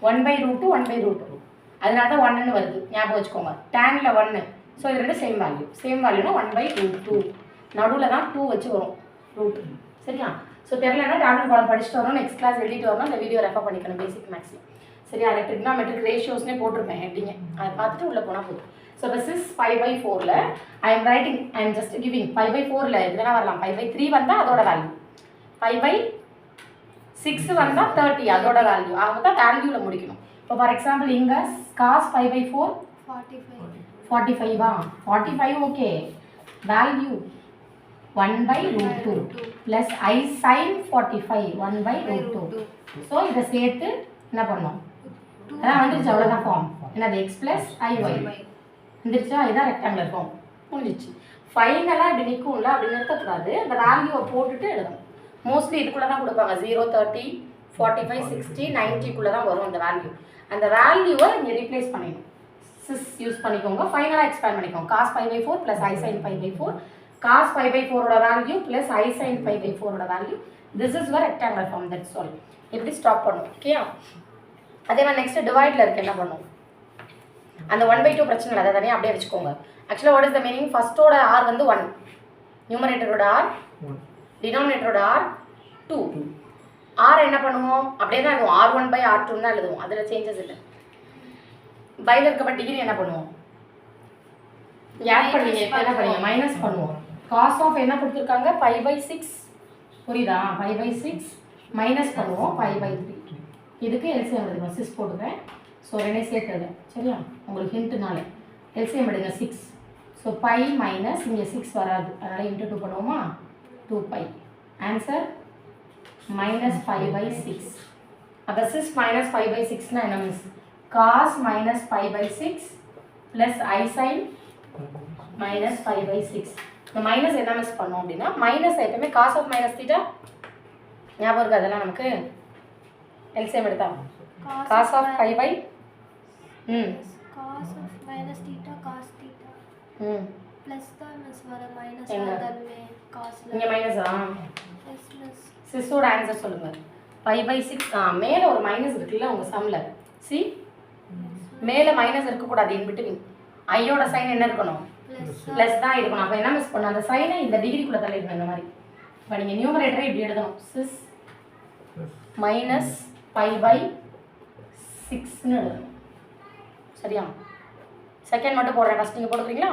1/√2 1/√2, அதனால தான் 1ன்னு வருது, ஞாபகம் வச்சுக்கோங்க. டேனில் 1, ஸோ இது ரெண்டு சேம் வேல்யூ. சேம் வேல்யூனா 1/√2, நடுவில் தான் 2 வச்சு வரும் ரூட். சரியா? ஸோ தெரியலன்னா டாக்டர் காலம் படிச்சுட்டு வரணும், நெக்ஸ்ட் கிளாஸ் எழுதிட்டு வரணும், அந்த வீடியோ ரெஃபர் பண்ணிக்கணும் பேசிக் மேக்ஸில். சரியா? ட்ரிக்னாமெட்ரிக் ரேஷியோஸ்னே போட்டிருப்பேன் ஹெட்டிங்க, அதை பார்த்துட்டு உள்ளே போனால் போதும். ஸோ this is 5/4ல் I am writing, I am just giving 5/4ல் எதுனா வரலாம். 5/3 வந்தால் அதோட வேல்யூ, 5/6 வந்தால் 30 அதோட வேல்யூ, ஆக தான் வேல்யூவில் முடிக்கணும். இப்போ ஃபார் எக்ஸாம்பிள் இங்கே cos 5/4 45வா? 45 okay, value 1/√2 plus I sin 45 1/√2. So இதை சேர்த்து என்ன பண்ணோம், அதான் வந்துருச்சு, அவ்வளோதான் ஃபார்ம். என்னது x ப்ளஸ் IY வந்துருச்சா? இதான் ரெக்டாங்குலர் ஃபார்ம், முடிஞ்சிச்சு. ஃபைனலாக இப்படி நிற்கும்ல, அப்படி நிறுத்தக்கூடாது, அந்த வேல்யூவை போட்டுட்டு எழுதணும். மோஸ்ட்லி இதுக்குள்ளே தான் கொடுப்பாங்க, 0, 30, 45, 60, 90க்குள்ளே தான் வரும் அந்த வேல்யூ. அந்த வேல்யூவை இங்கே ரீப்ளேஸ் பண்ணிடணும். சிஸ் யூஸ் பண்ணிக்கோங்க, ஃபைனலாக எக்ஸ்பேண்ட் பண்ணிக்கோங்க. cos 5/4 ப்ளஸ் I sin 5/4, cos 5/4ஓட வேல்யூ ப்ளஸ் I sin 5/4ஓட value. This is your rectangular form, that's all. எப்படி ஸ்டாப் பண்ணும், ஓகேயா? அதே மாதிரி நெக்ஸ்ட் டிவைடில் இருக்க என்ன பண்ணும், அந்த 1/2 பிரச்சனை இல்லை, அதை தனியாக அப்படியே வச்சுக்கோங்க. ஆக்சுவலாக வாட் இஸ் த மீனிங், ஃபஸ்ட்டோட ஆர் வந்து 1, நியூமரேட்டரோட ஆர், டினாமினேட்டரோட ஆர் 2. ஆர் என்ன பண்ணுவோம், அப்படியே தான் எழுதுவோம், R1/R2 தான் எழுதுவோம், அதில் சேஞ்சஸ் இல்லை. பையில் இருக்கப்பட்ட டிகிரி என்ன பண்ணுவோம், ஆட் பண்ணுவீங்க. இப்போ என்ன பண்ணுவீங்க, மைனஸ் பண்ணுவோம். காஸ் ஆஃப் என்ன கொடுத்துருக்காங்க, 5/6, புரியுதா? 5/6 மைனஸ் பண்ணுவோம் 5/3. இதுக்கு எல்சிஎம் எடுக்கணும், 6 போட்டுக்கிறேன். ஸோ ரெண்டே சேர்த்து, சரியா? உங்களுக்கு ஹிண்ட்டுனால எல்சிஎம் எடுங்க 6. ஸோ பை மைனஸ் இங்கே 6 வராது, அதனால் இன்ட்டு 2 பண்ணுவோமா, 2π. ஆன்சர் -5/6. அப்போ 6 - 5/6னா என்ன miss, cos -5/6 plus I sin -5/6. இந்த மைனஸ் என்ன மிஸ் பண்ணோம் அப்படின்னா, மைனஸ் எப்பவுமே காஸ் ஆஃப் மைனஸ் தீட்டா ஞாபகம் இருக்குது, அதெல்லாம் நமக்கு எல்சிஎம் எடுத்தா cos of 5/, cos of minus theta cos theta plus தான் மிஸ் வர மைனஸ் வந்தமே காஸ்ல இங்க மைனஸா? Yes miss. சிஸ்ஸோட ஆன்சர் சொல்லுங்க. 5/6 மேல ஒரு மைனஸ் இருக்குல்ல உங்க சம்ல, சி மேல மைனஸ் இருக்க கூடாது, இன் பிட்வீன் ஐயோட சைன் என்ன இருக்கணும், பிளஸ் தான் இருக்கணும். அப்ப என்ன மிஸ் பண்ணணும், அந்த சைனை இந்த டிகிரிக்குள்ள தள்ளிடணும் இந்த மாதிரி. இப்போ நீங்க நியூமரேட்டரை இப்படி எழுதணும், சிஸ் -5/6ன்னு எழுதணும். சரியா? செகண்ட் மட்டும் போடுறேன், ஃபர்ஸ்ட் நீங்கள் போட்டுக்கிறீங்களா?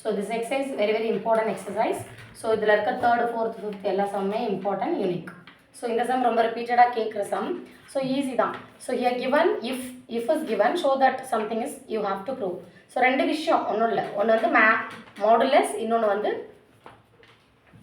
So this exercise very important exercise. So இதில் இருக்க 3rd, 4th, 5th எல்லா சம்மே இம்பார்ட்டன்ட், யூனிக். ஸோ இந்த சம் ரொம்ப ரிப்பீட்டடாக கேட்குற சம். ஸோ ஈஸி தான். So here given if is given show that something is you have to prove. So ரெண்டு விஷயம், ஒன்றும் இல்லை, ஒன்று வந்து மாடுலஸ், இன்னொன்று வந்து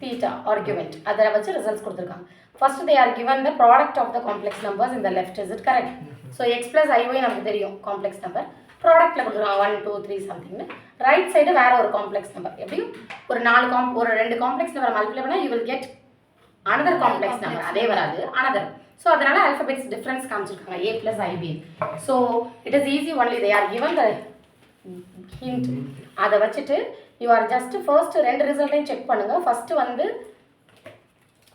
theta argument. அதில் வச்சு ரிசல்ட்ஸ் கொடுத்துருக்காங்க. First they are given the product of the complex numbers in the left. Is it correct? So x plus iy நமக்கு தெரியும் காம்ப்ளெக்ஸ் நம்பர், ப்ராடக்ட்டில் கொடுத்துருக்காங்க 1 2 3 சம்திங்னு. ரைட் சைடு வேறு ஒரு காம்ப்ளெக்ஸ் நம்பர், எப்படியும் ஒரு 2 காம்ப்ளெக்ஸ் நம்பர் மல்டிப்ளை பண்ணால் you will get another complex number, அதே வராது another. ஸோ அதனால alphabets difference காமிச்சிருக்காங்க, a plus ib. So it is easy only, they are given the hint. அதை வச்சுட்டு யூ ஆர் ஜஸ்ட் ஃபர்ஸ்ட் ரெண்டு ரிசல்ட்டையும் செக் பண்ணுங்கள். First வந்து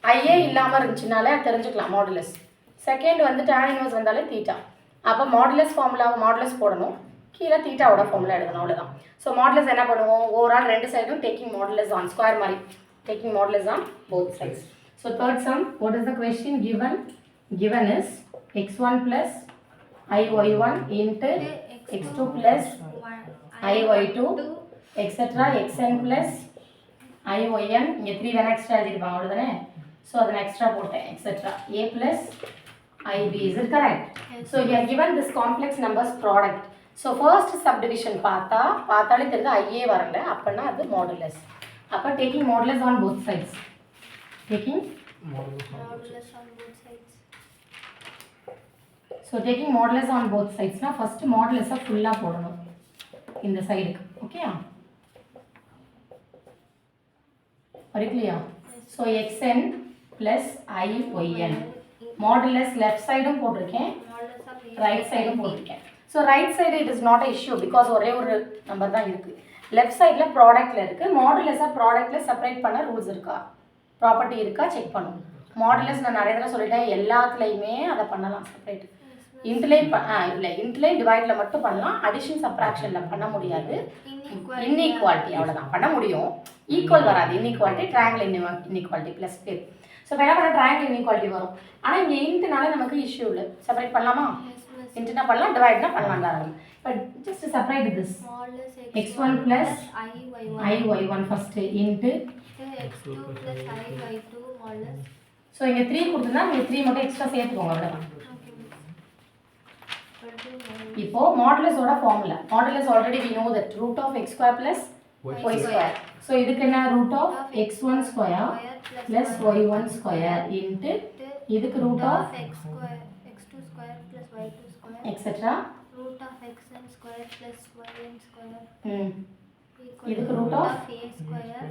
ஐஏ இல்லாமல் இருந்துச்சுனாலே தெரிஞ்சுக்கலாம் மாடுலஸ். செகண்ட் வந்து tan இன்வர்ஸ் வந்தாலே தீட்டா. அப்போ மாடுலஸ் ஃபார்முலாவை மாடுலஸ் போடணும், கீழே தீட்டாவோட ஃபார்முலா எழுதணும், அவ்வளோதான். ஸோ மாடுலஸ் என்ன பண்ணுவோம், ஓவரால் ரெண்டு சைடும் டேக்கிங் மாடுலஸ் ஆன், ஸ்கொயர் மாதிரி taking modulus on both sides. So third sum, what is the question given is x1 plus iy1 into x2 plus iy2 etc. xn plus iyn. இங்கே 3 வேணா extra எழுதிருப்பாங்க, அவ்வளோதானே. So அதை நான் extra போட்டேன், etc. a plus ib. Is it correct? So we are given this complex numbers product. So first subdivision பார்த்தாலே தெரிஞ்சு IA வரல, அப்படின்னா அது மாடுலஸ். அப்போ taking modulus on both sides, டேக்கிங் modulus on both sides. So taking modulus on both சைட்ஸ்னா first மாடுலஸை ஃபுல்லாக போடணும் இந்த சைடுக்கு. ஓகே வரைக்கலையா? So xn plus IYN modulus left சைடும் போட்டிருக்கேன், ரைட் சைடும் போட்டிருக்கேன். So right side it is not a issue because ஒரே ஒரு நம்பர் தான் இருக்குது. லெஃப்ட் சைடில் ப்ராடக்ட்டில் இருக்குது. மாடுலஸாக ப்ராடக்ட்டில் செப்பரேட் பண்ண ரூல்ஸ் இருக்கா, ப்ராப்பர்ட்டி இருக்கா செக் பண்ணணும். மாடுலஸ் நான் நிறைய தடவை சொல்லிட்டேன், எல்லாத்துலேயுமே அதை பண்ணலாம் செப்பரேட். இன்ட்லேயும் இல்லை இன்ட்லேயும் டிவைடில் மட்டும் பண்ணலாம், அடிஷன் சப்ராக்ஷனில் பண்ண முடியாது. இன்இக்வாலிட்டி அவ்வளோதான் பண்ண முடியும், ஈக்குவல் வராது. இன்இக்வாலிட்டி ட்ரையாங்கிள் இன்இக்வாலிட்டி ப்ளஸ் பேர். ஸோ இப்போ என்ன பண்ண ட்ரையாங்கிள் இன்இக்வாலிட்டி வரும். ஆனால் இங்கே இன்ட்னால நமக்கு இஷ்யூ இல்லை. செப்பரேட் பண்ணலாமா? இன்ட்னா பண்ணலாம், டிவைட்னா பண்ணலாம். But just separate this x1 plus IY1 first into x2 plus IY2 modulus. So இங்கே 3 கொடுத்துருந்தா இங்கே 3 மட்டும் எக்ஸ்ட்ரா சேர்த்துக்கோங்க அவ்வளோதான். இப்போ மாடுலஸோட formula, modulus already we know that root of x square plus y square. So இதுக்கு என்ன root of x1 square plus y1 square into இதுக்கு root of x2 square plus y2 square etc. root of xn square plus yn square இதுக்கு root of a square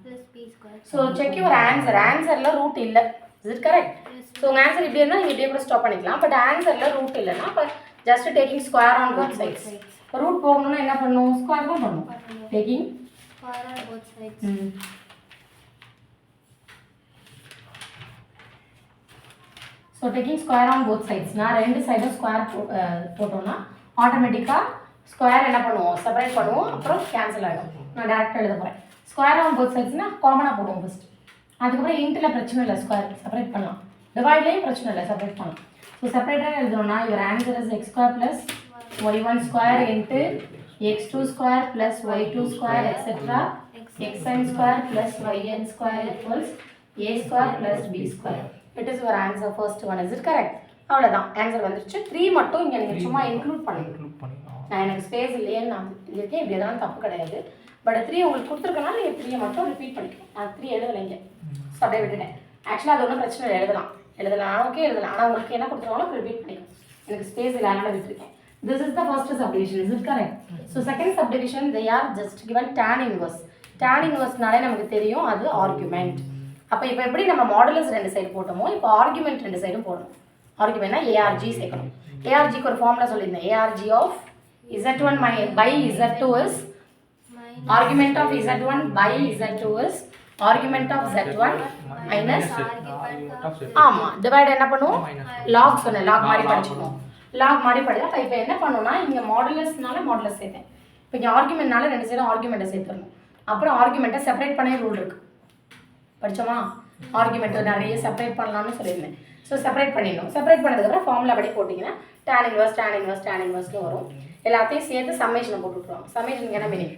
plus b square. So check your answer. Answerல root இல்ல. Is it correct? So உங்க answer இப்படி இருந்தா நீங்க இப்படியே கூட stop பண்ணிக்கலாம். But ஆன்சர்ல root இல்லனா அப்ப just taking square on both sides. Root போகணும்னா என்ன பண்ணனும்? ஸ்கொயர் தான் பண்ணனும். Taking square on both sides. So taking square on both sides னா ரெண்டு சைடும் ஸ்கொயர் போட்டோம்னா ஆட்டோமேட்டிக்கா ஸ்கொயர் என்ன பண்ணுவோம்? செப்பரேட் பண்ணுவோம், அப்புறம் கேன்சல் ஆயிடும். நான் டைரக்டா எழுத போறேன். ஸ்கொயர் ஆன் both sides னா காமனா போடுவோம் ஃபர்ஸ்ட். அதுக்கப்புறம் இன்ட்ல பிரச்சனை இல்லை, ஸ்கொயர் செப்பரேட் பண்ணலாம். டிவைட்லயும் பிரச்சனை இல்லை, செப்பரேட் பண்ணலாம். ஸோ செப்பரேட்டாக எழுதணும்னா your answer is x square plus y1 square into x2 square plus y2 square etc. xn square plus yn square equals a square plus b square. It is your answer, first one. Is it correct? அவ்வளோதான், answer வந்துருச்சு. 3 மட்டும் இங்கே நீங்கள் சும்மா include பண்ணிக்கணும். நான் எனக்கு space இல்லையேன்னு நான் இருக்கேன், இப்படி எதாவது தப்பு கிடையாது. பட் 3 உங்களுக்கு கொடுத்துருக்கனால நீங்கள் 3 மட்டும் ரிப்பீட் பண்ணிக்கணும். நான் 3 எழுதலைங்க, ஸோ அப்படியே விட்டுட்டேன். ஆக்சுவலாக அது ஒன்றும் பிரச்சனை இல்லை, எழுதலாம் ஓகே எழுதலாம். ஆனால் உங்களுக்கு என்ன கொடுத்துருவாங்களோ ரிப்பீட் பண்ணிக்கணும். எனக்கு ஸ்பேஸ் இல்லை, அதனால விட்டுருக்கேன். This is the first subdivision, is it correct? So second subdivision, they are just given tan inverse. Tan inverse-நாலே நமக்கு தெரியும் அது ஆர்குமெண்ட். அப்போ இப்போ எப்படி நம்ம மாடுலஸ் ரெண்டு சைடு போட்டோமோ இப்போ ஆர்குமெண்ட் ரெண்டு சைடும் போடணும். ஆர்குமெண்ட்னா ARG சேர்க்கணும். ARGக்கு ஒரு ஃபார்முலா சொல்லியிருந்தேன். ARG of Z1 by Z2 is argument of Z1 by Z2 is argument of Z1 minus ஆமாம் டிவைட் என்ன பண்ணுவோம்? லாக் சொன்னேன், லாக் மாதிரி படிச்சுக்கணும். லாக் மாதிரி படிச்சா இப்போ என்ன பண்ணணும்னா இங்கே மாடுலஸ்னால மாடுலஸ் சேர்த்தேன். இப்போ இங்கே ஆர்குமெண்ட்னால ரெண்டு சைடும் ஆர்குமெண்ட்டை சேர்த்துடணும். அப்புறம் ஆர்குமெண்ட்டை செப்பரேட் பண்ணே ரூல் இருக்குது, படித்தோமா? ஆர்குமெண்ட்டை நிறைய செப்பரேட் பண்ணலாம்னு சொல்லியிருந்தேன். ஸோ செப்பரேட் பண்ணிடணும். செப்பரேட் பண்ணதுக்கப்புறம் ஃபார்முலா படி போட்டிங்கன்னா tan இன்வர்ஸ்னு வரும். எல்லாத்தையும் சேர்த்து சம்மேஷனை போட்டு விட்ருவாங்க. சம்மேஷனுக்கு என்ன மீனிங்?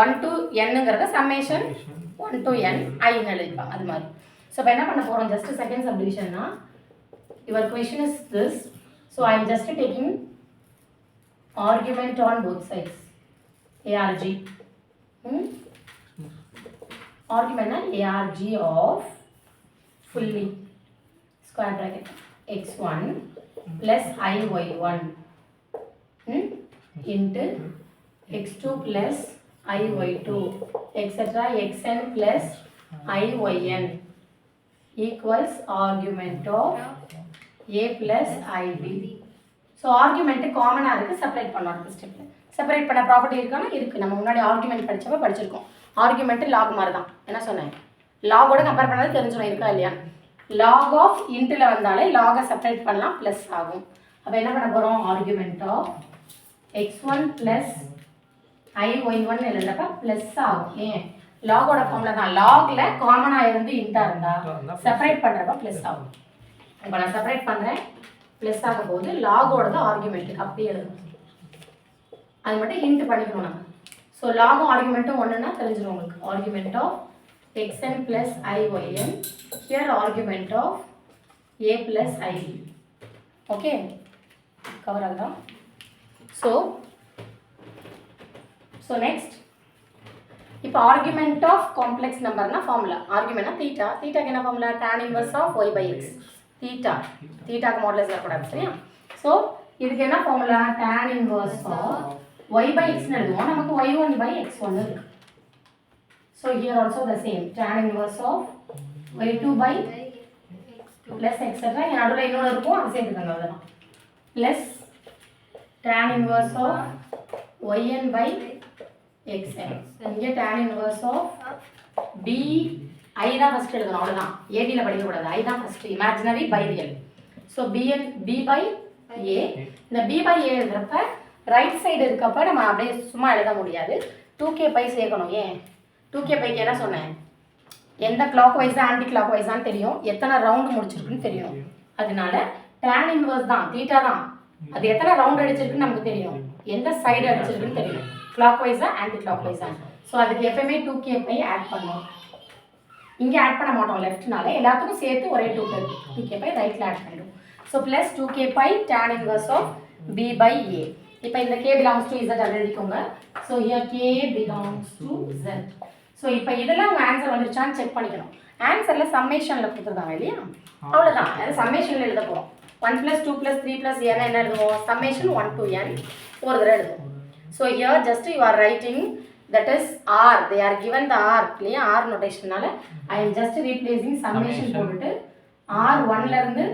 1 to n-ங்கிறத சம்மேஷன் 1 to n i-ன்னு எழுதிப்பாங்க, அது மாதிரி. ஸோ இப்போ என்ன பண்ண போகிறோம்? ஜஸ்ட் செகண்ட் சப்டிவிஷன்னா your question is this. So I am just taking argument on both sides. ARG. Argument na ARG of fully square bracket x1 plus iy1 into x2 plus iy2 etc. xn plus iyn equals argument of a plus ib. So argument காமனாக இருக்குது, separate பண்ணலாம். அடுத்த ஸ்டெப்பில் separate பண்ண property இருக்கானா இருக்குது. நம்ம முன்னாடி ஆர்குமெண்ட் படித்தப்போ படிச்சிருக்கோம். ஆர்குமெண்ட்டு லாக் மாதிரி தான். என்ன சொன்னேன்? லாகோட கம்பேர் பண்ணாலும் தெரிஞ்சிடும் இருக்கா இல்லையா. லாக் ஆஃப் இன்ட்டில் வந்தாலே லாகை செப்பரேட் பண்ணலாம், ப்ளஸ் ஆகும். அப்போ என்ன பண்ண போகிறோம்? Argument of x1 plus iy1 எழுதுறப்ப ப்ளஸ் ஆகும். ஏன்? லாகோட ஃபார்முலா தான். லாகில் காமனாக இருந்து இன்ட்டாக இருந்தால் செப்பரேட் பண்ணுறப்ப ப்ளஸ் ஆகும். இப்போ நான் செப்பரேட் பண்ணுறேன், ப்ளஸ் ஆகும் போது லாகோட தான் ஆர்குமெண்ட் அப்படியே எழுதணும். அது மட்டும் ஹிண்ட் பண்ணிக்கணும் நம்ம. ஸோ லாகும் ஆர்குமெண்ட்டும் ஒன்றுனா தெரிஞ்சிடும் உங்களுக்கு. Argument of xn plus iyn, here argument of a plus ib. Okay, cover ஆகுதா? ஸோ நெக்ஸ்ட் இப்போ ஆர்குமெண்ட் ஆஃப் காம்ப்ளெக்ஸ் நம்பர்னா ஃபார்முலா. ஆர்குமெண்ட்னா தீட்டா. தீட்டாக்கு என்ன formula? tan inverse of y by x. Theta தீட்டாக்கு மாடலஸ் வரக்கூடாது சரியா. ஸோ இதுக்கு என்ன formula tan inverse of y by x எழுதுவோம். நமக்கு y1 by x1 இருக்கு. So here also the same tan inverse of y2 by plus etc. இங்கே நடுவில் இன்னொன்று இருக்கும் அது சேர்த்துக்கங்க அவ்வளோதான். plus tan inverse of yn by xn. இங்கே tan inverse of b I தான் ஃபர்ஸ்ட் எழுதணும் அவ்வளவுதான். ஏடில படிக்க கூடாது. I தான் first imaginary by real. So b by a. இந்த b by a எழுதுறப்ப ரைட் சைடு இருக்கப்ப நம்ம அப்படியே சும்மா எழுத முடியாது. 2k பை சேர்க்கணும். ஏன் 2k பைக்கு என்ன சொன்னேன்? எந்த கிளாக் வைஸா ஆன்டி கிளாக் வைஸான்னு தெரியும். எத்தனை ரவுண்ட் முடிச்சிருக்குன்னு தெரியும். அதனால tan இன்வர்ஸ் தான் தீட்டா தான். அது எத்தனை ரவுண்ட் அடிச்சிருக்குன்னு நமக்கு தெரியும். எந்த சைடு அடிச்சிருக்குன்னு தெரியும். கிளாக் வைஸா ஆன்டி கிளாக் வைஸா. சோ அதுக்கு எப்பவுமே 2k பை ஆட் பண்ணணும். இங்கே ஆட் பண்ண மாட்டோம் லெஃப்ட்னால எல்லாத்துக்கும் சேர்த்து ஒரே 2k பை ரைட்ல ஆட் பண்ணிடும். So plus 2k by tan inverse of b by a. இப்போ இந்த k பிலாங்ஸ் டு z எழுதிக்கோங்க. So here k belongs to z. So இப்போ இதெல்லாம் உங்கள் ஆன்சர் வந்துருச்சான்னு செக் பண்ணிக்கணும். ஆன்சரில் சம்மேஷனில் கொடுத்துருக்காங்க இல்லையா, அவ்வளோதான். அது சம்மேஷனில் எழுத போகிறோம். 1 + 2 + 3 + n என்ன எழுதுவோம்? சம்மேஷன் 1 to n ஒரு தடவை எழுதுவோம். So here just you are writing that is r, they are given the r இல்லையா, r நோட்டேஷனால I am just replacing summation போட்டுட்டு r1 ல இருந்து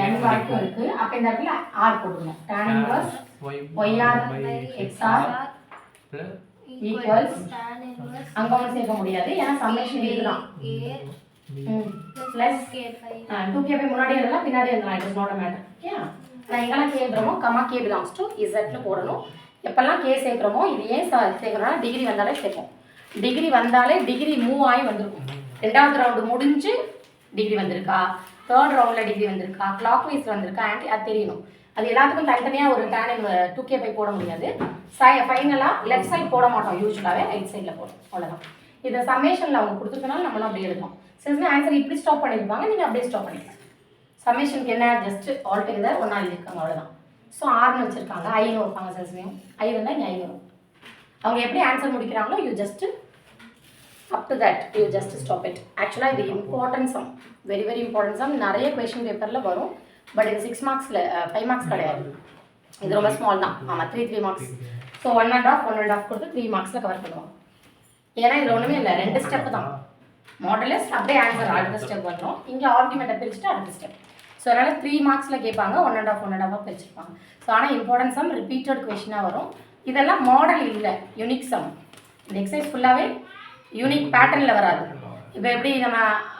n வரைக்கும் இருக்கு. அப்ப இந்த இடத்துல r போடுறோம். tan inverse yr xr equals tan inverse அங்க ஒண்ணு சேர்க்க முடியாது ஏன்னா சம்மேஷன் இதுதான் plus 2k பை முன்னாடி எழுதலாம் பின்னாடி எழுதலாம். it is not a matter. Okay, நான் எங்கெல்லாம் k எழுதுறோமோ comma k belongs to z ல போடணும். எப்பெல்லாம் கே சேர்க்குறோமோ இது ஏன் சேர்க்குறோம்னா டிகிரி வந்தாலே சேர்ப்போம். டிகிரி வந்தாலே டிகிரி மூவ் ஆகி வந்திருக்கும். ரெண்டாவது ரவுண்டு முடிஞ்சு டிகிரி வந்திருக்கா, தேர்ட் ரவுண்டில் டிகிரி வந்திருக்கா, கிளாக் வைஸில் வந்திருக்கா, ஆன்டி அது தெரியணும். அது எல்லாத்துக்கும் தனித்தனியாக ஒரு tan 2k பை போட முடியாது. ஃபைனலாக லெஃப்ட் சைட் போட மாட்டோம், யூஸ்வலாகவே ரைட் சைடில் போடும். அவ்வளோதான். இதை சம்மேஷனில் அவங்க கொடுத்துருக்கனால நம்மளும் அப்படியே எழுதுவோம். சில ஆன்சர் இப்படி ஸ்டாப் பண்ணியிருப்பாங்க, நீங்கள் அப்படியே ஸ்டாப் பண்ணிக்கலாம். சம்மேஷனுக்கு என்ன ஜஸ்ட் ஆல் டுகெதர் ஒன்றா எழுதியிருக்காங்க, அவ்வளோதான். ஸோ ஆர்னு வச்சுருக்காங்க, ஐன்னு வைப்பாங்க சில சமயம். ஐ வந்தால் இங்கே ஐ வரும். அவங்க எப்படி ஆன்சர் முடிக்கிறாங்களோ you just up to that you just stop it. ஆக்சுவலாக இது important sum, very very important sum. நிறைய கொஷின் பேப்பரில் வரும். பட் இது 6 மார்க்ஸில் 5 மார்க்ஸ் கிடையாது. இது ரொம்ப ஸ்மால் தான். ஆமாம், 3 மார்க்ஸ். ஸோ 1.5 கொடுத்து 3 மார்க்ஸில் கவர் பண்ணுவாங்க. ஏன்னா இதில் ஒன்றுமே இல்லை, 2 ஸ்டெப்பு தான். மாடலஸ் அப்படியே ஆன்சர் அடுத்த ஸ்டெப் வந்துடும். இங்கே ஆர்குமெண்ட்டை பிரிச்சுட்டு அடுத்த ஸ்டெப். ஸோ அதனால் 3 மார்க்ஸில் கேட்பாங்க, 1.5 பிரிச்சுருப்பாங்க. ஸோ ஆனால் இம்பார்ட்டன்ட் சம் ரிப்பீட்டட் கொஷினாக வரும். இதெல்லாம் மாடல் இல்லை, யூனிக் சம். இந்த எக்ஸசைஸ் ஃபுல்லாகவே யூனிக் பேட்டர்னில் வராது. இப்போ எப்படி நம்ம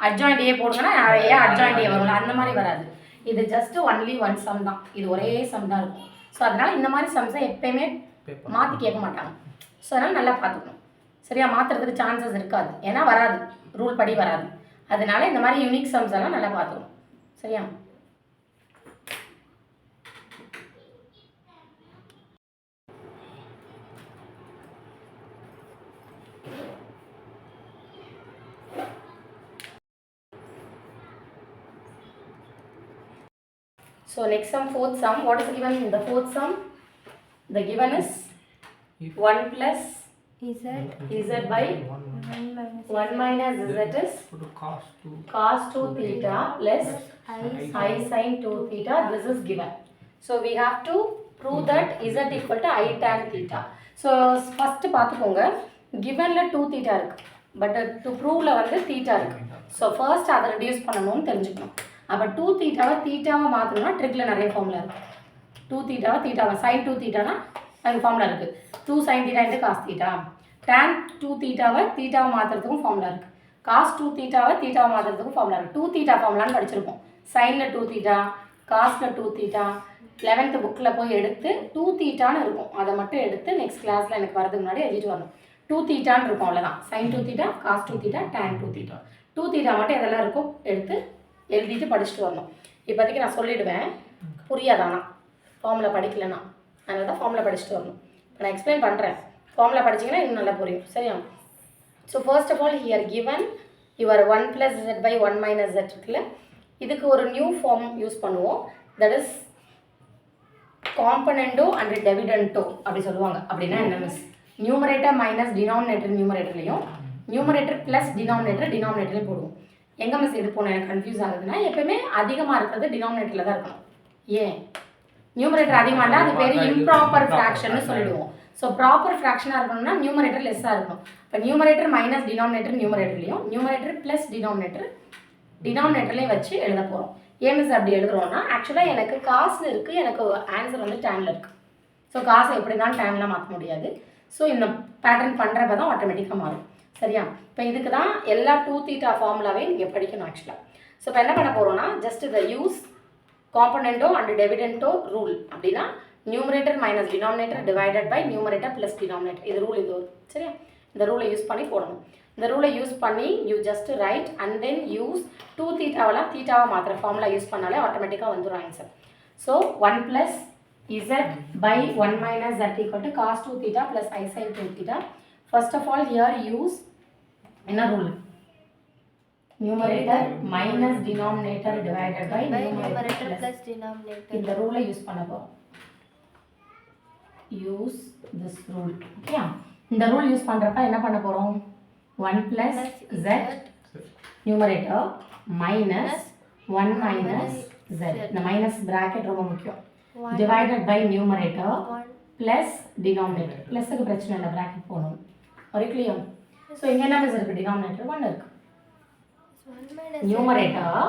adjoint A போடுங்கன்னா A adjoint A வரும்ல, அந்த மாதிரி வராது. இது ஜஸ்ட் ஒன்லி ஒன் சம் தான். இது ஒரே சம் தான் இருக்கும். ஸோ அதனால் இந்த மாதிரி சம்ஸை எப்பயுமே மாற்றி கேட்க மாட்டாங்க. ஸோ அதனால் நல்லா பார்த்துக்கணும். சரியா, மாற்றுறதுக்கு சான்சஸ் இருக்காது, ஏன்னா வராது, ரூல் படி வராது. அதனால இந்த மாதிரி யூனிக் சம்ஸ் எல்லாம் நல்லா பார்த்துக்கணும். சரியா. So next sum, fourth sum. What is given in the fourth sum? The given is 1 plus z by 1 minus z is cos 2 theta plus I sin 2 theta. This is given. So we have to prove that z equal to I tan theta. So first பார்த்துக்கோங்க, givenல 2 theta இருக்கு, but to proveல வந்து theta இருக்கு. So first அதை reduce பண்ணணும்னு தெரிஞ்சுக்கணும். அப்போ 2 தீட்டாவை தீட்டாவை மாற்றணும்னா ட்ரிக்கில் நிறைய ஃபார்முலா இருக்குது. 2 தீட்டாவை தீட்டாவை சைன் 2 தீட்டானா அதுக்கு ஃபார்முலா இருக்குது. 2 sin theta into cos theta. tan 2 தீட்டாவை தீட்டாவை மாற்றுறதுக்கும் ஃபார்முலா இருக்குது. காஸ் 2 தீட்டாவை தீட்டாவை மாற்றுறதுக்கும் ஃபார்முலா இருக்குது. 2 தீட்டா ஃபார்முலான்னு படிச்சிருப்போம். சைனில் 2 தீட்டா, காஸில் 2 தீட்டா. 11th புக்கில் போய் எடுத்து 2 தீட்டான்னு இருக்கும், அதை மட்டும் எடுத்து நெக்ஸ்ட் கிளாஸில் எனக்கு வரதுக்கு முன்னாடி எழுதிட்டு வரணும். 2 தீட்டான்னு இருக்கும், அவ்வளோதான். Sine 2 theta, cos 2 theta, tan 2 theta. 2 theta மட்டும் எதெல்லாம் இருக்கும் எடுத்து எழுதிட்டு படிச்சுட்டு வரணும். இப்போதைக்கு நான் சொல்லிவிடுவேன், புரியாதானா ஃபார்முலா படிக்கலன்னா, அதனால தான் ஃபார்முலா படிச்சுட்டு வரணும். இப்போ நான் எக்ஸ்பிளைன் பண்ணுறேன், ஃபார்முலா படிச்சிங்கன்னா இன்னும் நல்லா புரியும். சரியா. So first of all here given your 1 plus z by 1 minus z இருக்குல்ல, இதுக்கு ஒரு நியூ ஃபார்ம் யூஸ் பண்ணுவோம். That is componendo and dividendo அப்படி சொல்லுவாங்க. அப்படின்னா என்ன மிஸ், நியூமரேட்டர் மைனஸ் டினாமினேட்டர் நியூமரேட்டர்லையும், நியூமரேட்டர் ப்ளஸ் டினாமினேட்டர்லையும் போடுவோம். எங்கே மிஸ் இது போன எனக்கு கன்ஃபியூஸ் ஆகுதுன்னா எப்பவுமே அதிகமாக இருக்கிறது டினாமினேட்டரில் தான் இருக்கணும். ஏன் நியூமரேட்டர் அதிகமாக இருந்தால் அது பேர் இம்ப்ராப்பர் ஃப்ராக்ஷன்னு சொல்லிடுவோம். ஸோ ப்ராப்பர் ஃப்ராக்ஷனாக இருக்கணும்னா நியூமரேட்டர் லெஸ்ஸாக இருக்கும். இப்போ நியூமரேட்டர் மைனஸ் டினாமினேட்டர் நியூமரேட்டர்லையும் நியூமரேட்டர் ப்ளஸ் டினாமினேட்டர்லேயும் வச்சு எழுத போகிறோம். ஏன் மிஸ் அப்படி எழுதுறோம்னா ஆக்சுவலாக எனக்கு காசு இருக்குது, எனக்கு ஆன்சர் வந்து டேனில் இருக்குது. ஸோ காசை எப்படி தான் டேனில் மாற்ற முடியாது. ஸோ இந்த பேட்டர்ன் பண்ணுறப்ப தான் ஆட்டோமேட்டிக்காக மாறும். சரியா? இப்போ இதுக்கு தான் எல்லா 2 தீட்டா ஃபார்முலாவே நீங்கள் படிக்கணும் ஆக்சுவலாக. ஸோ இப்போ என்ன பண்ண போகிறோம்னா ஜஸ்ட் இதை use componendo and dividendo rule. அப்படின்னா numerator minus denominator divided by numerator plus denominator. இது ரூல், இது ஒரு சரியா? இந்த ரூலை யூஸ் பண்ணி போடணும். இந்த ரூலை யூஸ் பண்ணி you just right and then use 2 தீட்டாவெல்லாம் தீட்டாவை மாத்திர ஃபார்முலா யூஸ் பண்ணாலே ஆட்டோமேட்டிக்காக வந்துடும் answer. So 1 + z by 1 minus z equal to cos 2 theta plus I sin 2 theta. First of all here use என்ன rule? Numerator minus denominator divided by numerator plus denominator. இந்த ரூலை use பண்ண போறோம். use this rule. Okay, இந்த rule use பண்றப்ப என்ன பண்ண போறோம்? 1 + z numerator minus 1 minus z. இந்த மைனஸ் பிராக்கெட் ரொம்ப முக்கியம். divided by numerator plus denominator. ப்ளஸ்க்கு பிரச்சனை இல்லை, பிராக்கெட் போகணும். ஒரு கிளியர்? ஸோ இங்கே என்ன மிஸ் இருக்குது? டினாமினேட்டர் 1 இருக்கு. Numerator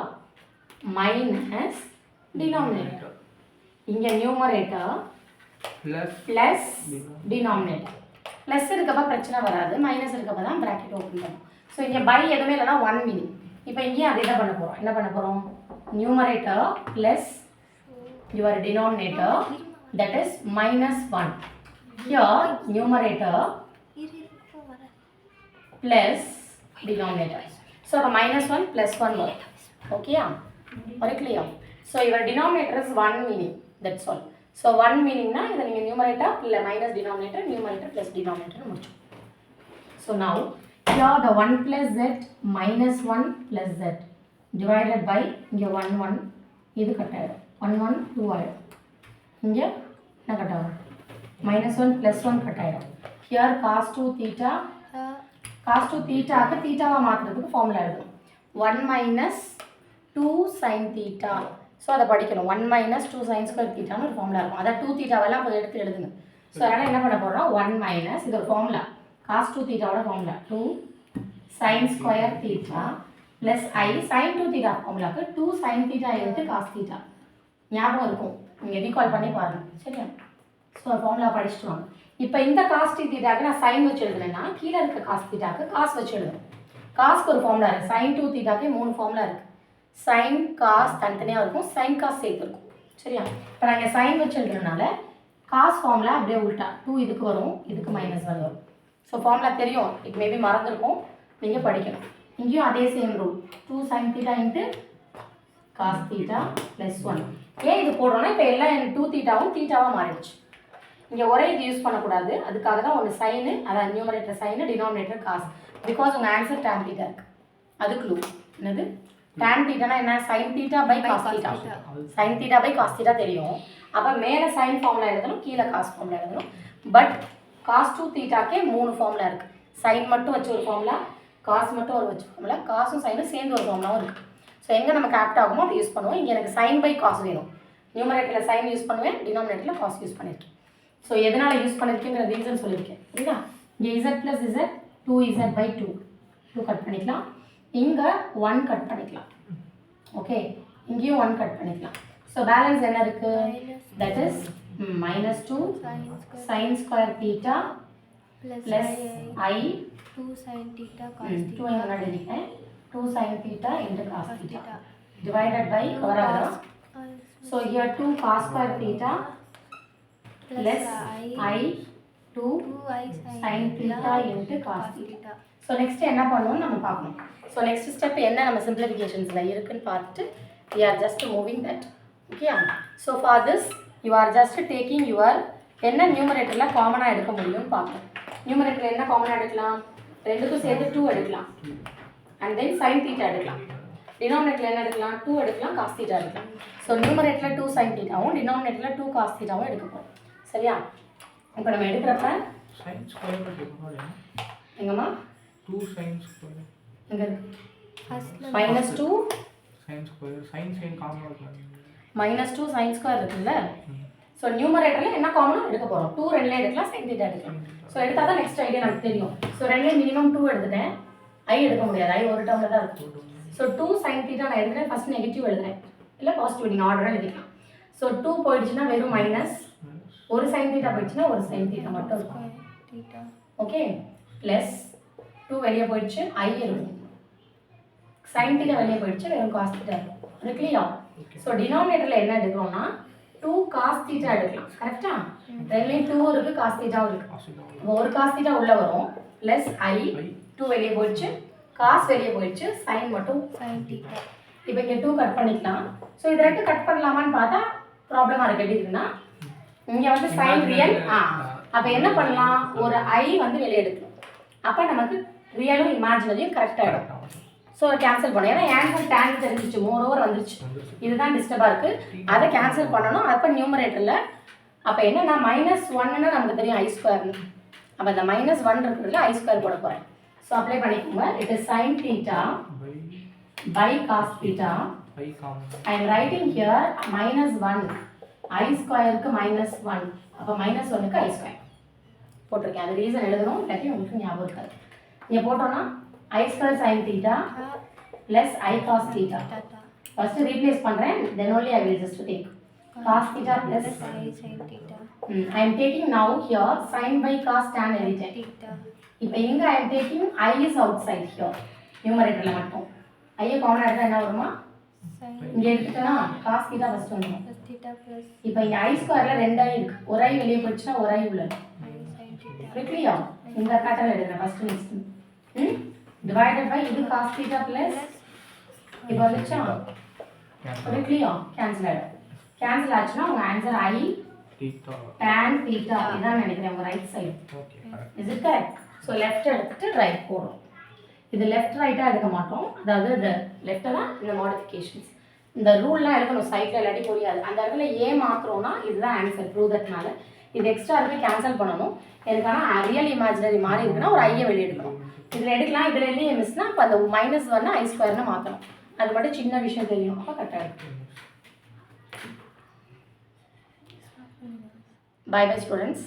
minus denominator. இங்கே நியூமரேட்டர் ப்ளஸ் டினாமினேட்டர். ப்ளஸ் இருக்கப்போ பிரச்சனை வராது, மைனஸ் இருக்கப்போ தான் பிராக்கெட் ஓப்பன் பண்ணும். ஸோ இங்கே பை எதுவுமே இல்லைனா 1 மீனிங். இப்போ இங்கேயும் அதே தான் பண்ண போகிறோம். என்ன பண்ண போகிறோம்? Numerator plus your denominator, that is -1. Here numerator plus denominator. So -1 + 1 more. Okay, very clear? So your denominator is 1 meaning, that's all. So 1 meaning na idu neenga numerator minus denominator, numerator plus denominator mudichu. So now here the 1 + z minus 1 + z divided by inga 1 1 idu cut ஆயிடும். 1 1 2 ஆயிடும். இங்கே என்ன cut ஆகும்? -1 + 1 cut ஆயிடும். Here cos 2 theta, cos 2 thetaக்கு தீட்டாவை மாற்றுறதுக்கு formula எழுதணும். 1 - 2 sin theta. So அதை படிக்கணும். 1 - 2 sin square thetaன்னு ஒரு ஃபார்முலா இருக்கும். அதான் 2 தீட்டாவெல்லாம் இப்போ எடுத்து எழுதுங்க. ஸோ அதனால் என்ன பண்ண போகிறோம்? 1 - இது ஒரு ஃபார்முலா, cos 2 thetaவோட formula 2 sin square theta plus I sin 2 theta ஃபார்முலாக்கு 2 sin theta × cos theta. ஞாபகம் இருக்கும், நீங்கள் ரீகால் பண்ணி பாருங்கள். சரியா? ஸோ ஃபார்முலா படிச்சுட்டு வாங்க. இப்போ இந்த காஸ் தீட்டாக்கு நான் சைன் வச்சு எழுதுனேன்னா கீழே இருக்க காஸ் தீட்டாக்கு காஸ் வச்சு எழுதுவேன். காஸ்க்கு ஒரு ஃபார்முலா இருக்குது. sin 2 தீட்டாக்கே 3 ஃபார்முலா இருக்குது. சைன் காஸ் தனித்தனியாக இருக்கும், சைன் காஸ் சேர்த்துருக்கும். சரியா? இப்போ நாங்கள் சைன் வச்சு எழுதுறதுனால காஸ் ஃபார்முலா அப்படியே உள்டா 2 இதுக்கு வரும், இதுக்கு -1 வரும். ஸோ ஃபார்முலா தெரியும், இட் மேபி மறந்துருக்கும், நீங்கள் படிக்கணும். இங்கேயும் அதே same rule 2 sin theta × cos theta + 1. ஏன் இது போடுறோன்னா இப்போ எல்லாம் 2 தீட்டாவும் தீட்டாவாக மாறிடுச்சு. இங்கே ஒரே இது யூஸ் பண்ணக்கூடாது, அதுக்காக தான் ஒன்று சைனு, அதான் நியூமரேட்டர் சைனு, டினாமினேட்டர் காசு. பிகாஸ் உங்கள் ஆன்சர் tan theta இருக்கு. அது க்ளூ. என்னது tan thetaனா என்ன? sin theta by cos theta. sin theta by cos theta தெரியும். அப்போ மேலே சைன் ஃபார்முலா எழுதணும், கீழே காஸ் ஃபார்முலா எழுதணும். பட் cos 2 தீட்டாக்கே 3 ஃபார்முலா இருக்குது. சைன் மட்டும் வச்சு ஒரு ஃபார்முலா, காசு மட்டும் ஒரு வச்சு ஃபார்முலா, காசும் சைனும் சேர்ந்து ஒரு ஃபார்முலாவும் இருக்குது. ஸோ எங்கே நமக்கு ஆப்ட் ஆகுமோ அதை யூஸ் பண்ணுவோம். இங்கே எனக்கு சைன் பை காஸ் வேணும். நியூமரேட்டரில் சைன் யூஸ் பண்ணுவேன், டினாமினேட்டரில் காஸ் யூஸ் பண்ணியிருக்கேன். ஸோ எதனால் யூஸ் பண்ணியிருக்கேங்கிற ரீசன் சொல்லியிருக்கேன். புரியுதா? இங்கே z + z 2z/2 கட் பண்ணிக்கலாம். இங்கே 1 கட் பண்ணிக்கலாம். ஓகே, இங்கேயும் 1 கட் பண்ணிக்கலாம். ஸோ பேலன்ஸ் என்ன இருக்குது? That is -2 sin square theta plus I 2 sin theta cos 2 என்ன எழுதிட்டேன்? 2 sin theta × cos theta divided by கவராக. So here 2 cos square theta plus I 2 sin theta × cos theta. So next என்ன பண்ணுவோம் நம்ம பார்க்கணும். So next step என்ன நம்ம simplificationsல இருக்குன்னு பார்த்துட்டு we are just moving that. Okay? So for this you are just taking your என்ன நியூமரேட்டரில் காமனாக எடுக்க முடியும்னு பார்க்கணும். நியூமரேட்டரில் என்ன காமனாக எடுக்கலாம்? ரெண்டுக்கும் சேர்த்து 2 எடுக்கலாம். அண்ட் தென் sin theta எடுக்கலாம். டினாமினேட்டரில் என்ன எடுக்கலாம்? 2 எடுக்கலாம், cos theta எடுக்கலாம். ஸோ நியூமரேட்டரில் 2 sin thetaவும் டினாமினேட்டரில் 2 cos thetaவும் எடுக்க போகிறோம். சரியா? இப்போ நம்ம எடுக்கிறப்ப sin square எங்கம்மா 2 sin square எங்கே இருக்கு? ஃபர்ஸ்ட்ல minus 2 sin square sin காமனா இருக்கு minus 2 sin square இருக்குல்ல ஸோ நியூமரேட்டரில் என்ன காமனாக எடுக்க போகிறோம் 2 ரெண்டுலேயே எடுக்கலாம் sin theta எடுக்கலாம் ஸோ எடுத்தால் தான் நெக்ஸ்ட் ஐடியா நமக்கு தெரியும் ஸோ ரெண்டுலேயே மினிமம் 2 எடுத்துட்டேன் ஐ எடுக்க முடியாது ஐ ஒரு டேர்மில் தான் இருக்கும் ஸோ 2 sin theta நான் எழுதுறேன் ஃபர்ஸ்ட் நெகட்டிவ் எழுதுறேன் இல்லை பாசிட்டிவ் நீங்கள் ஆர்டராக எழுதிக்கலாம் ஸோ 2 போயிடுச்சுன்னா வெறும் மைனஸ் ஒரு sin theta போயிடுச்சுன்னா ஒரு sin theta மட்டும் இருக்கும் தீட்டா ஓகே ப்ளஸ் 2 வெளியே போயிடுச்சு ஐ இருக்கும் sin theta வெளியே போயிடுச்சு வெறும் cos theta இருக்கும் இருக்குல்லையா ஸோ டினாமினேட்டரில் என்ன எடுக்கிறோம்னா 2 cos theta எடுக்கலாம் கரெக்டா ரெண்டுலேயும் 2 இருக்கு cos theta இருக்கு ஒரு cos theta உள்ள வரும் ப்ளஸ் ஐ 2 வெளியே போயிடுச்சு cos வெளியே போயிடுச்சு sin மட்டும் sin தீட்டா இப்போ இங்கே 2 கட் பண்ணிக்கலாம் ஸோ இது ரெண்டு கட் பண்ணலாமான்னு பார்த்தா ப்ராப்ளமாக இருக்கு எப்படி இருக்குன்னா இங்கே வந்து sin ரியல் அப்போ என்ன பண்ணலாம் ஒரு ஐ வந்து வெளியே எடுக்கணும் அப்போ நமக்கு ரியலும் இமேஜினரியும் கரெக்டாக ஆகிடும் ஸோ கேன்சல் பண்ணணும் ஏன்னா ஆன்சர் டேன் தெரிஞ்சிச்சு மோர் ஓவர் வந்துருச்சு இதுதான் டிஸ்டர்பாக இருக்குது அதை கேன்சல் பண்ணணும் அப்போ நியூமரேட்டரில் அப்போ என்னன்னா மைனஸ் ஒன்னுன்னா நமக்கு தெரியும் ஐ ஸ்கொயர்னு அப்போ அந்த மைனஸ் ஒன் இருக்கிறதுல ஐ ஸ்கொயர் போட போகிறேன் ஸோ அப்ளை பண்ணிக்கோங்க it is sin theta by cos theta by காமனா I am writing here minus 1 I ஸ்கொயருக்கு மைனஸ் ஒன் அப்போ மைனஸ் ஒன்னுக்கு ஐ ஸ்கொயர் போட்டிருக்கேன் அது ரீசன் எழுதணும் இல்லாட்டி உங்களுக்கு ஞாபகம் இருக்காது இங்கே போட்டோன்னா I square sin theta plus I cos theta தாத்தா ஃபர்ஸ்ட் ரீப்ளேஸ் பண்ணுறேன் then only I will just take cos theta plus I sin theta I am taking now here sin by cos tan எழுதிட்டேன் theta இப்போ இங்கே I am taking I is outside here நியூமரேட்டரில் மட்டும் ஐயை காமனாக எடுத்தால் என்ன வருமா sin இங்கே எடுத்துட்டோன்னா cos theta ஃபஸ்ட் வந்துடும் plus தீட்டா plus இப்போ இங்கே ஐ ஸ்கொயரில் ரெண்டு ஐ இருக்கு ஒரு ஐ வெளியே போயிடுச்சுன்னா ஒரு ஐ உள்ள I sin தீட்டா இருக்குல்லையா இந்த பேட்டர்ன் எடுக்கிறேன் ஃபர்ஸ்ட் நெக்ஸ்ட் டிவைடட் பை இது cos theta ப்ளஸ் இப்போ வந்துச்சா இருக்குல்லையா கேன்சல் ஆகிடும் கேன்சல் ஆச்சுன்னா உங்கள் ஆன்சர் ஐ தீட்டா tan theta இதான் நினைக்கிறேன் உங்கள் right side okay correct is it correct so left எடுத்துட்டு ரைட் போடுறோம் இது லெஃப்ட் ரைட்டாக எடுக்க மாட்டோம் அதாவது இந்த லெஃப்ட்டை தான் இந்த மாடிஃபிகேஷன்ஸ் இந்த ரூல்லாம் எழுதணும் சைட்டில் இல்லாட்டி புரியாது அந்த இடத்துல ஏன் மாற்றுறோம்னா இதுதான் ஆன்சர் ப்ரூவ் தட்னால இது எக்ஸ்ட்ரா இருக்கு கேன்சல் பண்ணணும் எனக்கான ரியல் இமேஜினரி மாதிரி இருக்குன்னா ஒரு ஐயை வெளியே எடுக்கணும் இதில் எடுக்கலாம் இதில் இல்லையே மிஸ்னா அப்போ அந்த மைனஸ் ஒன்று ஐ ஸ்கொயர்னு மாற்றணும் அது மட்டும் சின்ன விஷயம் தெரியும் அப்போ கரெக்டாக இருக்கும் பை பை ஸ்டூடெண்ட்ஸ்